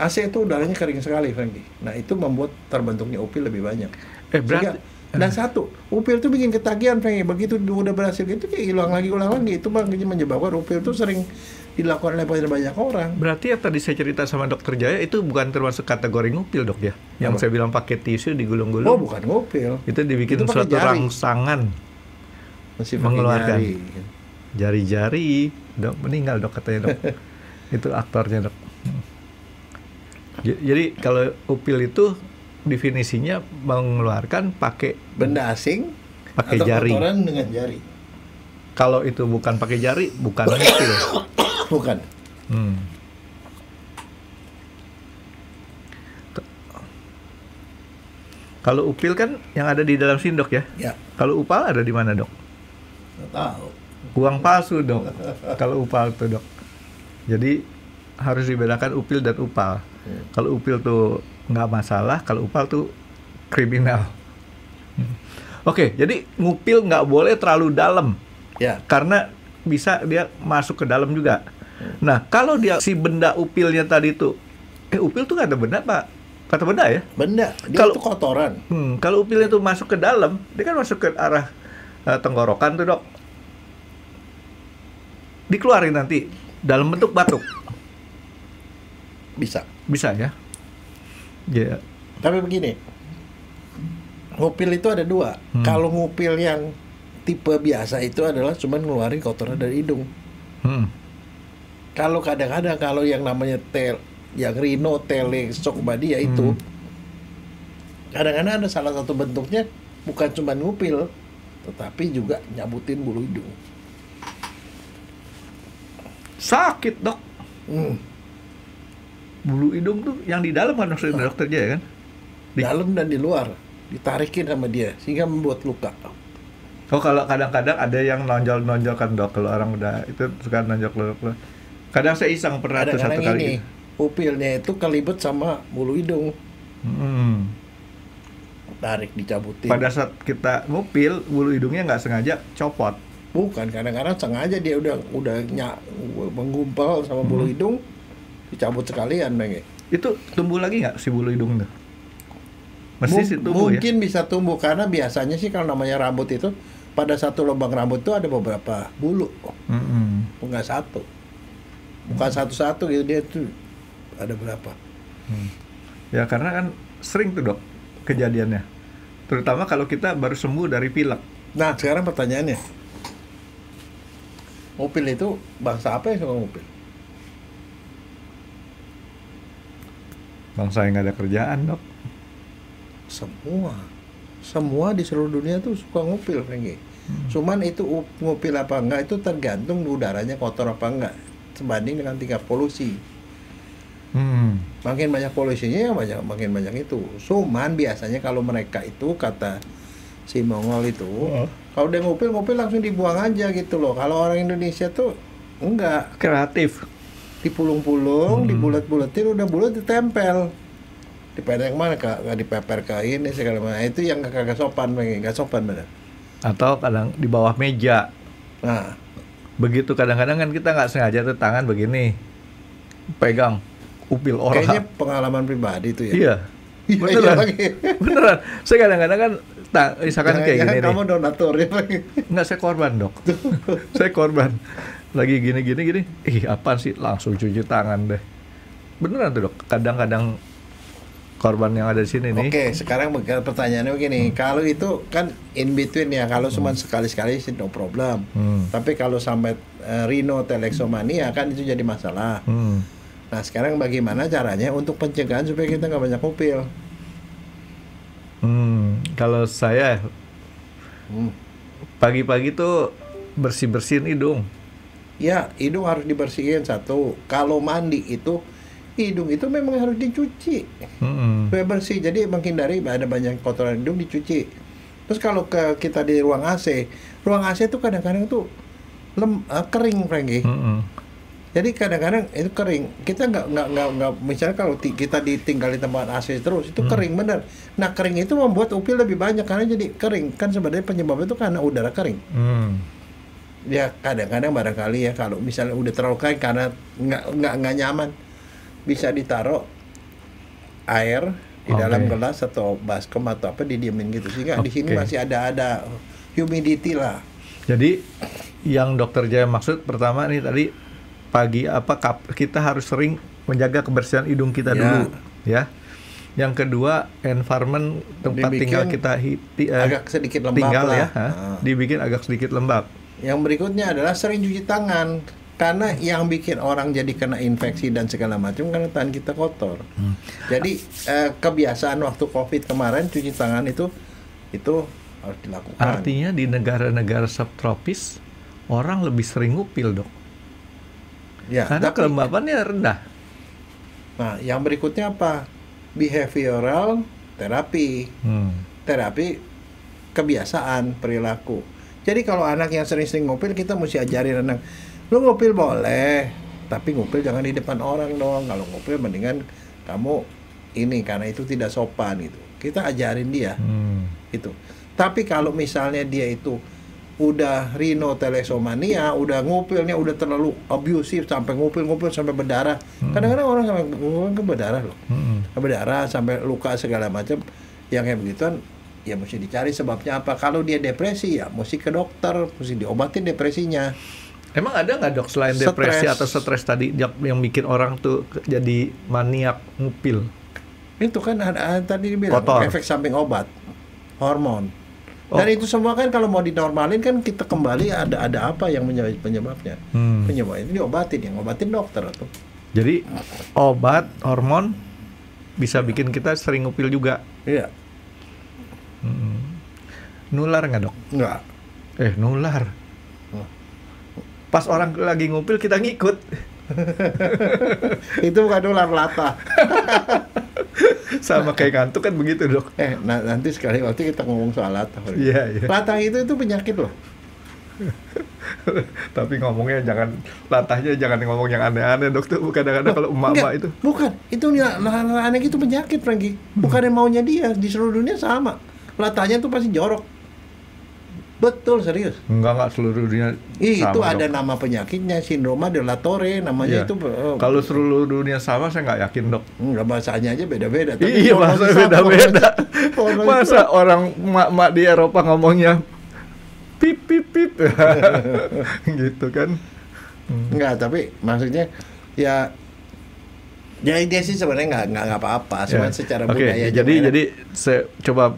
AC itu udaranya kering sekali, Frankie. Nah itu membuat terbentuknya upil lebih banyak. Berarti dan satu, upil itu bikin ketagihan, Frankie. Begitu udah berhasil gitu, kayak ulang lagi. Itu makanya menyebabkan upil itu sering dilakukan oleh banyak orang. Berarti yang tadi saya cerita sama Dokter Jaya itu bukan termasuk kategori ngupil, Dok ya? Yang saya bilang pakai tisu digulung-gulung. Oh, bukan ngupil. Itu dibikin suatu rangsangan. Masih mengeluarkan jari-jari. Dok meninggal, Dok, katanya, Dok. Itu aktornya, Dok. Jadi kalau upil itu definisinya mengeluarkan pakai benda asing, pakai atau jari. kotoran dengan jari. Kalau itu bukan pakai jari, bukan upil. Bukan. Kalau upil kan yang ada di dalam sini, Dok ya? Ya. Kalau upal ada di mana, Dok? Nggak tahu. Uang palsu, Dok. Kalau upal tuh, Dok. Jadi harus dibedakan upil dan upal. Kalau upil tuh nggak masalah, kalau upal tuh kriminal. Oke, jadi ngupil nggak boleh terlalu dalam. Ya. Karena bisa dia masuk ke dalam juga. Nah, kalau dia si benda upilnya tadi tuh, upil tuh nggak ada benda, Pak. Kata benda ya? Benda. Dia Kalau itu kotoran. Kalau upilnya tuh masuk ke dalam, dia kan masuk ke arah tenggorokan tuh, Dok. Dikeluarin nanti dalam bentuk batuk. Bisa ya? Ya. Tapi begini, ngupil itu ada dua. Kalau ngupil yang tipe biasa itu adalah cuma ngeluarin kotoran dari hidung. Kalau kadang-kadang kalau yang namanya yang rhinotelesogbadia itu, kadang-kadang ada salah satu bentuknya bukan cuma ngupil, tetapi juga nyabutin bulu hidung. Sakit, Dok. Bulu hidung tuh yang di dalam kan maksudnya Dokter Jaya kan? Di dalam dan di luar ditarikin sama dia sehingga membuat luka. Oh, kalau kadang-kadang ada yang nonjol kan, Dok, kalau orang udah itu suka nonjol. Kadang saya iseng pernah tuh satu kali. Ini pupilnya itu kelibet sama bulu hidung. Tarik, dicabutin. Pada saat kita ngupil, bulu hidungnya nggak sengaja copot. Bukan, kadang-kadang sengaja dia udah menggumpal sama bulu hidung, dicabut sekalian, Bang. Itu tumbuh lagi nggak si bulu hidung tuh? Mesti tumbuh mungkin ya? bisa tumbuh, karena biasanya sih kalau namanya rambut itu pada satu lubang rambut itu ada beberapa bulu. Bukan satu. Bukan satu-satu gitu, dia tuh ada berapa. Ya karena kan sering tuh, Dok, kejadiannya. Terutama kalau kita baru sembuh dari pilek. Nah, sekarang pertanyaannya, ngupil itu bangsa apa yang suka ngupil? Bangsa yang nggak ada kerjaan, Dok. Semua di seluruh dunia tuh suka ngupil, Frankie. Cuman itu ngupil apa enggak itu tergantung udaranya kotor apa enggak, sebanding dengan tingkat polusi. Makin banyak polusinya ya makin banyak itu. Cuman biasanya kalau mereka itu, kata si Mongol itu, kalau dia ngupil langsung dibuang aja gitu loh. Kalau orang Indonesia tuh enggak, kreatif. dipulung-pulung, dibulet-buletin, udah bulet ditempel. Dipendek mana nggak dipeper ke ini segala macam. Itu yang kagak sopan, nggak sopan bener. Atau kadang di bawah meja. Nah, begitu kadang-kadang kan kita nggak sengaja tuh tangan begini pegang upil orang. kayaknya pengalaman pribadi tuh ya. Iya. Iya, Beneran. lagi. Beneran. Saya kadang-kadang kan misalkan kayak gini nih. Kamu donatur ya. Enggak, saya korban, Dok. Saya korban. Lagi gini. Ih, apaan sih? Langsung cuci tangan deh. Beneran tuh, Dok. Kadang-kadang korban yang ada di sini nih. Oke, sekarang pertanyaannya begini. Kalau itu kan in between ya. Kalau cuma sekali-sekali sih no problem. Tapi kalau sampai rhinoteleksomania kan itu jadi masalah. Nah, sekarang bagaimana caranya untuk pencegahan supaya kita nggak banyak ngupil? Kalau saya pagi-pagi tuh bersih-bersihin hidung. Ya, hidung harus dibersihin satu. Kalau mandi itu hidung itu memang harus dicuci supaya bersih. Jadi menghindari ada banyak kotoran hidung dicuci. Terus kalau kita di ruang AC itu kadang-kadang tuh kering, Frankie. Jadi kadang-kadang itu kering. Kita nggak misalnya kalau kita ditinggal di tempat AC terus itu kering bener. Nah, kering itu membuat upil lebih banyak karena jadi kering. Kan sebenarnya penyebabnya itu karena udara kering. Ya kadang-kadang barangkali ya kalau misalnya udah terlalu kering karena nggak nyaman, bisa ditaruh air di dalam gelas atau baskom atau apa didiemin gitu sehingga di sini masih ada humidity lah. Jadi yang Dokter Jaya maksud pertama nih tadi pagi kita harus sering menjaga kebersihan hidung kita dulu ya. Yang kedua environment tempat tinggal kita agak sedikit lembab tinggal lah. Ya, dibikin agak sedikit lembab. Yang berikutnya adalah sering cuci tangan karena yang bikin orang jadi kena infeksi dan segala macam karena tangan kita kotor. Jadi kebiasaan waktu COVID kemarin cuci tangan itu harus dilakukan. Artinya di negara-negara subtropis orang lebih sering ngupil, Dok. Ya, karena kelembabannya rendah. Nah, yang berikutnya apa? Behavioral terapi. Terapi kebiasaan perilaku. Jadi kalau anak yang sering-sering ngupil, kita mesti ajarin anak, lu ngupil boleh, tapi ngupil jangan di depan orang dong. Kalau ngupil mendingan kamu ini karena itu tidak sopan gitu. Kita ajarin dia. Gitu. Tapi kalau misalnya dia itu udah rhinoteleksomania, udah ngupilnya udah terlalu abusif sampai ngupil sampai berdarah. Kadang-kadang orang sampai ngupil berdarah loh. Berdarah sampai luka segala macam. Yang kayak begituan ya mesti dicari sebabnya apa. Kalau dia depresi ya mesti ke dokter, mesti diobatin depresinya. Emang ada nggak, Dok, selain depresi atau stres tadi yang bikin orang tuh jadi maniak ngupil? Itu kan ada tadi dibilang efek samping obat, hormon. Dan itu semua kan kalau mau dinormalin kan kita kembali ada apa yang penyebabnya. Penyebabnya itu diobatin, yang ngobatin dokter tuh. Jadi obat, hormon bisa bikin kita sering ngupil juga. Iya. Nular nggak, Dok? Nggak. Nular. Pas orang lagi ngupil kita ngikut. Itu bukan nular, latah. Sama kayak ngantuk kan begitu, Dok. Nanti sekali waktu kita ngomong soal latah. Iya. Latah itu penyakit loh. Tapi ngomongnya latahnya jangan ngomong yang aneh-aneh, Dok. Tuh kadang-kadang kalau emak-emak itu. Bukan, itu aneh itu penyakit, Frankie. Bukan yang maunya dia, di seluruh dunia sama. Latahnya tuh pasti jorok. Betul, serius. Enggak seluruh dunia itu sama, ada Dok. Nama penyakitnya, sindroma de la Torre namanya itu. Kalau seluruh dunia sama saya nggak yakin, Dok. Enggak, bahasanya aja beda-beda. Iya, bahasa beda-beda. Masa orang mak di Eropa ngomongnya pip pip pip gitu kan. Enggak, tapi maksudnya ya dia sih sebenarnya nggak apa-apa, cuma secara budaya. Jadi saya coba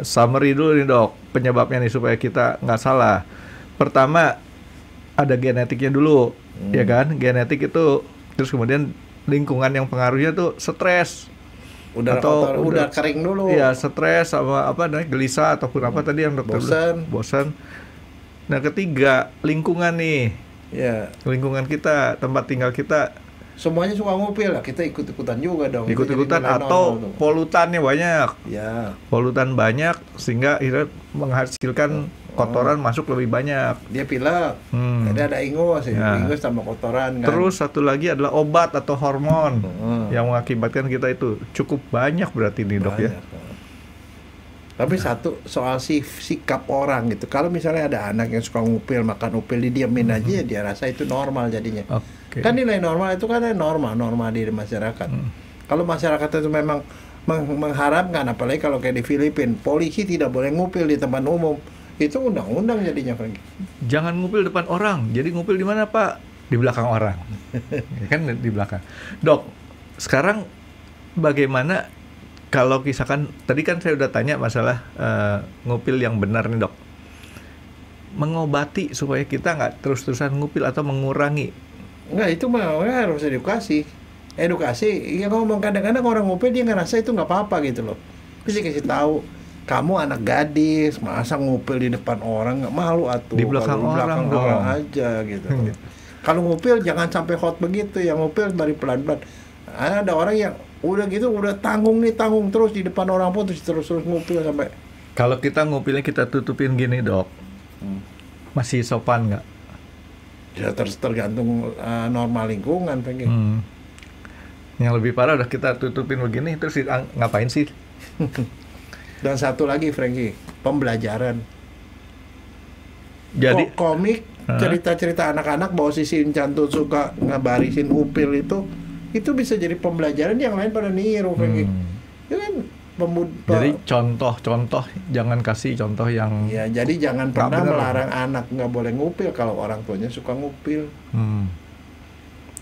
summary dulu nih, Dok, penyebabnya nih supaya kita nggak salah. Pertama ada genetiknya dulu, ya kan? Genetik itu, terus kemudian lingkungan yang pengaruhnya tuh stres. Udah kering dulu. Iya, stres sama gelisah ataupun apa tadi yang dokter bosan. Nah, ketiga lingkungan nih. Ya. Lingkungan kita, tempat tinggal kita. Semuanya suka ngupil lah, kita ikut-ikutan juga dong. Ikut-ikutan atau polutannya banyak. Ya. Polutan banyak sehingga akhirnya menghasilkan kotoran masuk lebih banyak. Dia pilek. Jadi ada ingus, ingus tambah kotoran kan. Terus satu lagi adalah obat atau hormon yang mengakibatkan kita itu cukup banyak berarti nih dok ya. Tapi satu soal sikap orang gitu. Kalau misalnya ada anak yang suka ngupil, makan upil, didiamin aja ya dia rasa itu normal jadinya. Kan nilai normal itu kan normal di masyarakat. Kalau masyarakat itu memang mengharapkan, apalagi kalau kayak di Filipina, polisi tidak boleh ngupil di tempat umum, itu undang-undang jadinya, Franky. Jangan ngupil depan orang. Jadi ngupil di mana, Pak? Di belakang orang. Kan di belakang. Dok, sekarang bagaimana kalau misalkan tadi kan saya udah tanya masalah ngupil yang benar nih, Dok. Mengobati supaya kita nggak terus-terusan ngupil atau mengurangi. Enggak, itu mah harus edukasi, ya ngomong kadang-kadang orang ngupil dia ngerasa itu nggak apa-apa gitu loh. Bisa kasih tahu, kamu anak gadis, masa ngupil di depan orang, nggak malu atuh. Di belakang orang aja gitu. Kalau ngupil jangan sampai hot begitu, yang ngupil dari pelan-pelan. Ada orang yang udah gitu, udah tanggung terus di depan orang pun terus ngupil sampai. Kalau kita ngupilnya kita tutupin gini, Dok, masih sopan nggak? Ya tergantung normal lingkungan, pengen. Yang lebih parah udah kita tutupin begini, terus ngapain sih? Dan satu lagi, Franky, pembelajaran. Jadi komik, cerita-cerita anak-anak bahwa si Shinchan tuh suka ngabarisin upil itu bisa jadi pembelajaran, yang lain pada niru, Franky. Itu kan jadi contoh, jangan kasih contoh yang. Ya, jadi jangan pernah melarang anak nggak boleh ngupil kalau orang tuanya suka ngupil.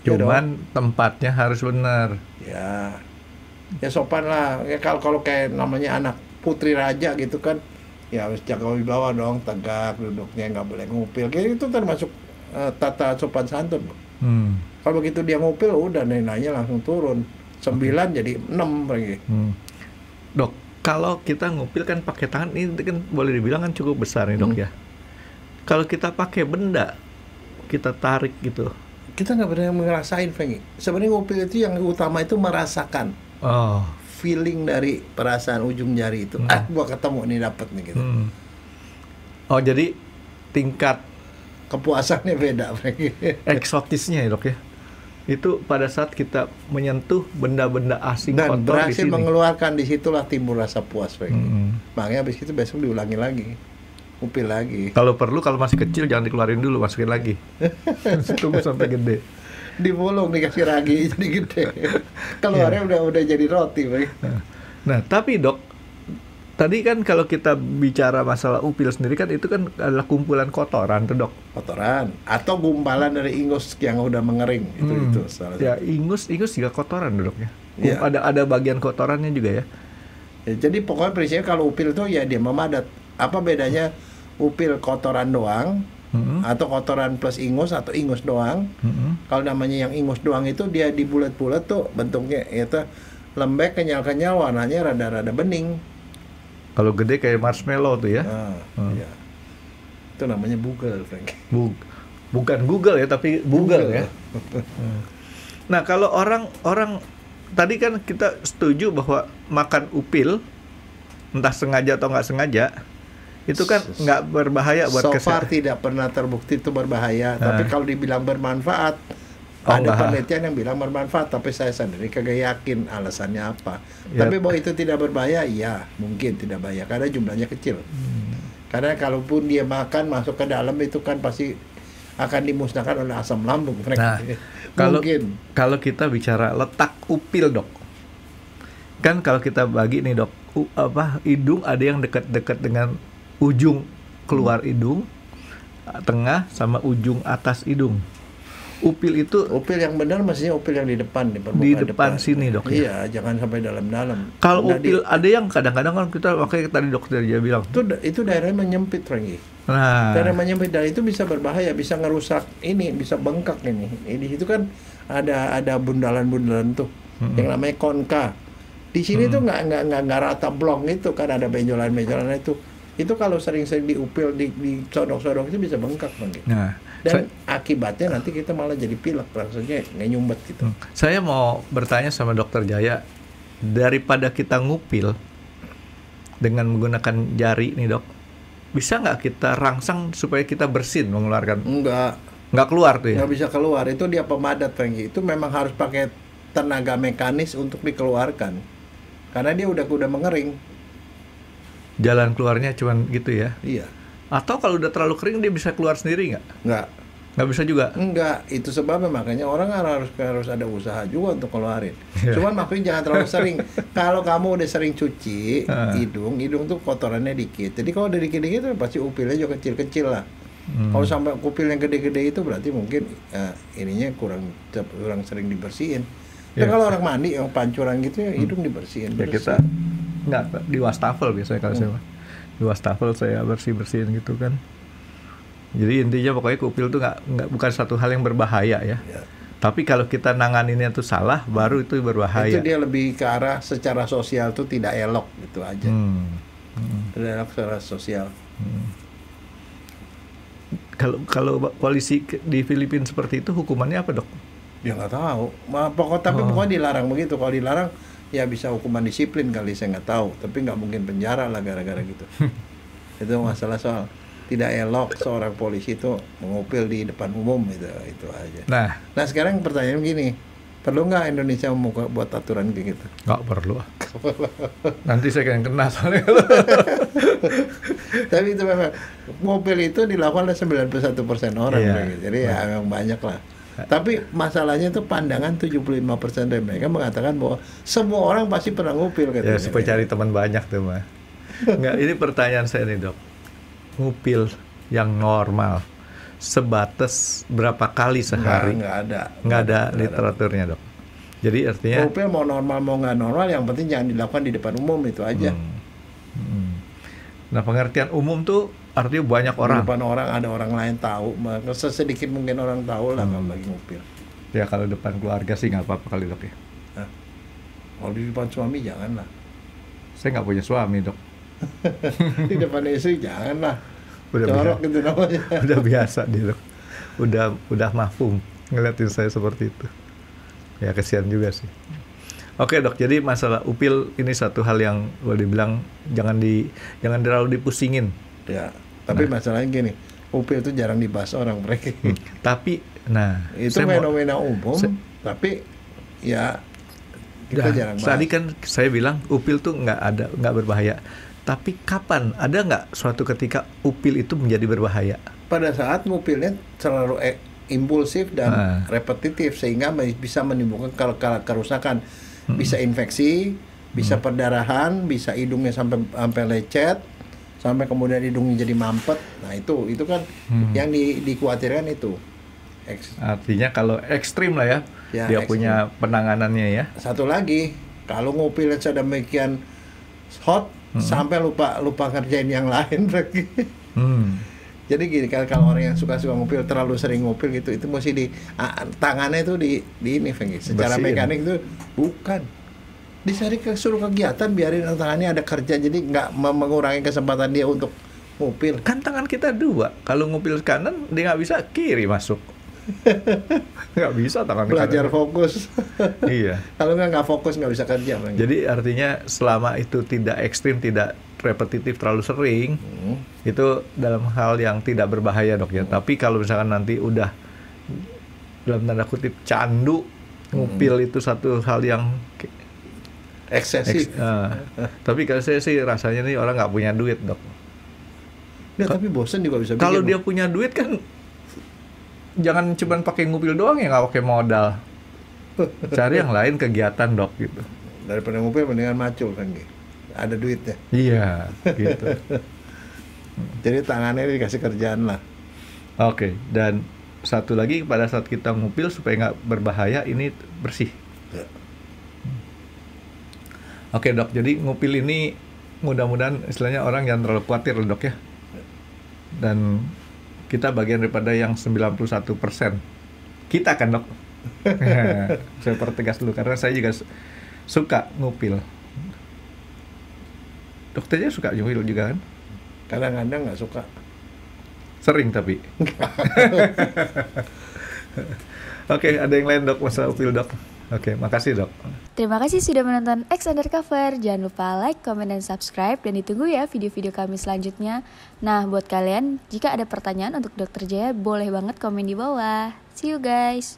Cuman tempatnya harus benar. Ya sopan lah. Ya kalau kayak namanya anak putri raja gitu kan, ya harus jaga wibawa dong, tegak duduknya, nggak boleh ngupil. Kayak itu termasuk tata sopan santun. Kalau begitu dia ngupil, udah neneknya langsung turun 9 jadi 6 lagi. Dok, kalau kita ngupil kan pakai tangan, ini kan boleh dibilang kan cukup besar nih, Dok ya. Kalau kita pakai benda, kita tarik gitu, kita nggak benar ngerasain, Franky. Sebenarnya ngupil itu yang utama itu merasakan feeling dari perasaan ujung jari itu. Gua ketemu nih, dapet nih gitu. Oh, jadi tingkat kepuasannya beda, Franky. Eksotisnya ya, Dok ya. Itu pada saat kita menyentuh benda-benda asing dan kotor berhasil di sini. Mengeluarkan, disitulah timbul rasa puas, Franky. Makanya habis itu besok diulangi lagi. Upil lagi. Kalau perlu, kalau masih kecil jangan dikeluarin dulu, masukin lagi. Tunggu sampai gede. Dibolong, dikasih ragi jadi gede. Keluarnya udah jadi roti, Bang. Nah, tapi Dok, tadi kan kalau kita bicara masalah upil sendiri kan itu kan adalah kumpulan kotoran tuh, Dok. Kotoran atau gumpalan dari ingus yang udah mengering, itu salah. Ya, ingus juga kotoran, Dok ya. Ya. Ada bagian kotorannya juga ya. Jadi pokoknya prinsipnya kalau upil tuh ya dia memadat. Apa bedanya upil kotoran doang atau kotoran plus ingus atau ingus doang? Kalau namanya yang ingus doang itu dia dibulat-bulat tuh bentuknya itu lembek, kenyal-kenyal, warnanya rada-rada bening. Kalau gede kayak marshmallow tuh ya. Ya. Itu namanya bugel, Frank. Bukan Google ya, tapi bugel ya. Nah, kalau orang tadi kan kita setuju bahwa makan upil entah sengaja atau nggak sengaja itu kan nggak berbahaya buat kesehatan. So far tidak pernah terbukti itu berbahaya. Tapi kalau dibilang bermanfaat, ada penelitian yang bilang bermanfaat. Tapi saya sendiri kagak yakin alasannya apa. Tapi bahwa itu tidak berbahaya, ya mungkin tidak bahaya karena jumlahnya kecil. Karena kalaupun dia makan masuk ke dalam itu kan pasti akan dimusnahkan oleh asam lambung. Nah, kalau kita bicara letak upil, Dok, kan kalau kita bagi nih, Dok, hidung ada yang dekat-dekat dengan ujung keluar hidung, tengah sama ujung atas hidung. Upil yang benar maksudnya upil yang di depan, di depan sini, Dok. Iya, jangan sampai dalam-dalam. Kalau upil ada yang kadang-kadang kan kita makanya tadi dokter dia bilang itu daerahnya menyempit, Franky. Nah, daerah menyempit dan itu bisa berbahaya, bisa ngerusak ini, bisa bengkak ini. Di situ kan ada bundalan-bundalan tuh yang namanya konka. Di sini tuh nggak rata blong itu kan, ada benjolan-benjolan itu. Itu kalau sering-sering diupil, disodok-sodok itu bisa bengkak, Franky. Nah, dan akibatnya nanti kita malah jadi pilek, rasanya nggak nyumbet gitu. Saya mau bertanya sama Dokter Jaya, daripada kita ngupil dengan menggunakan jari nih, Dok, bisa nggak kita rangsang supaya kita bersin mengeluarkan? Nggak keluar tuh ya? Nggak bisa keluar, itu dia pemadat, Franky. Itu memang harus pakai tenaga mekanis untuk dikeluarkan, karena dia udah mengering. Jalan keluarnya cuman gitu ya? Iya. Atau kalau udah terlalu kering dia bisa keluar sendiri nggak? Nggak bisa juga? Enggak, itu sebabnya makanya orang harus ada usaha juga untuk keluarin. Cuman makanya jangan terlalu sering. Kalau kamu udah sering cuci hidung tuh kotorannya dikit. Jadi kalau udah dikit-dikit pasti upilnya juga kecil-kecil lah. Kalau sampai upil yang gede-gede itu berarti mungkin ininya kurang sering dibersihin. Ya kalau orang mandi yang pancuran gitu ya hidung dibersihin. Ya kita nggak di wastafel biasanya kalau saya di wastafel saya bersihin gitu kan. Jadi intinya pokoknya upil itu nggak bukan satu hal yang berbahaya ya. Tapi kalau kita nanganinnya tuh salah, baru itu berbahaya. Itu dia lebih ke arah secara sosial tuh tidak elok gitu aja. Tidak elok secara sosial. Kalau polisi di Filipina seperti itu hukumannya apa, Dok? Ya nggak tahu. Pokoknya dilarang begitu. Kalau dilarang ya bisa hukuman disiplin kali, saya nggak tahu. Tapi nggak mungkin penjara lah gara-gara gitu. Itu masalah soal tidak elok seorang polisi itu mengupil di depan umum, itu aja. Nah sekarang pertanyaan gini, perlu nggak Indonesia buat aturan kayak gitu? Nggak perlu. Nanti saya yang kena soalnya. Tapi itu memang mobil itu dilakukan oleh 91% orang, jadi ya memang banyak lah. Tapi masalahnya itu pandangan 75% dari mereka mengatakan bahwa semua orang pasti pernah ngupil. Ya supaya cari teman banyak tuh mah. Nggak, ini pertanyaan saya nih, Dok. Ngupil yang normal sebatas berapa kali sehari? Nggak ada literaturnya, Dok. Jadi artinya ngupil mau normal mau nggak normal, yang penting jangan dilakukan di depan umum, itu aja. Nah, pengertian umum tuh artinya banyak orang. Di depan orang, ada orang lain tahu, sesedikit mungkin orang tahu lah kalau lagi ngupil. Ya kalau depan keluarga sih nggak apa-apa kali, Dok ya. Kalau di depan suami janganlah. Saya nggak punya suami, Dok. Di depan istri janganlah. Corok gitu namanya. Udah biasa dia, Dok. Udah mafhum ngeliatin saya seperti itu. Ya kesian juga sih. Oke, Dok, jadi masalah upil ini satu hal yang boleh dibilang jangan terlalu dipusingin. Ya, tapi masalahnya gini, upil itu jarang dibahas orang mereka. Tapi, itu fenomena umum. Tapi ya kita jarang bahas. Tadi kan saya bilang upil tuh nggak berbahaya. Tapi kapan ada nggak suatu ketika upil itu menjadi berbahaya? Pada saat ngupilnya terlalu impulsif dan repetitif sehingga bisa menimbulkan kerusakan. Bisa infeksi, bisa perdarahan, bisa hidungnya sampai lecet, sampai kemudian hidungnya jadi mampet. Nah itu kan yang dikhawatirkan itu. Artinya kalau ekstrim lah ya dia ekstrim. Punya penanganannya ya. Satu lagi, kalau ngupilnya sedemikian hot sampai lupa ngerjain yang lain lagi. Jadi gini, kalau orang yang suka ngupil, terlalu sering ngupil gitu, itu mesti tangannya itu di ini, secara mekanik itu bukan. Suruh kegiatan, biarin tangannya ada kerja, jadi nggak mengurangi kesempatan dia untuk ngupil. Kan tangan kita dua, kalau ngupil kanan dia nggak bisa kiri masuk. Nggak bisa tangan belajar kanan. Fokus. Iya. Kalau nggak fokus nggak bisa kerja. Jadi artinya selama itu tidak ekstrim, tidak repetitif terlalu sering, itu dalam hal yang tidak berbahaya, Dok ya. Tapi kalau misalkan nanti udah dalam tanda kutip candu ngupil, itu satu hal yang eksesif. Tapi kalau saya sih rasanya nih orang nggak punya duit, Dok. Ya, tapi bosan juga bisa. Kalau dia punya duit kan jangan cuma pakai ngupil doang ya, nggak pakai modal. Cari yang lain kegiatan, Dok, gitu. Daripada ngupil mendingan macul kan gitu. Ada duitnya. Iya, gitu. Jadi tangannya dikasih kerjaan lah. Oke, dan satu lagi pada saat kita ngupil supaya nggak berbahaya, ini bersih. Ya. Oke, Dok, jadi ngupil ini mudah-mudahan istilahnya orang jangan terlalu khawatir, Dok ya. Dan kita bagian daripada yang 91%. Kita kan, Dok. Saya pertegas dulu karena saya juga suka ngupil. Dokternya suka ngupil juga kan? Kadang-kadang nggak suka. Sering tapi. Oke, ada yang lain, Dok, masalah upil, Dok? Oke, makasih dok. Terima kasih sudah menonton X Undercover. Jangan lupa like, comment, dan subscribe. Dan ditunggu ya video-video kami selanjutnya. Nah, buat kalian, jika ada pertanyaan untuk Dr. Jaya, boleh banget komen di bawah. See you guys!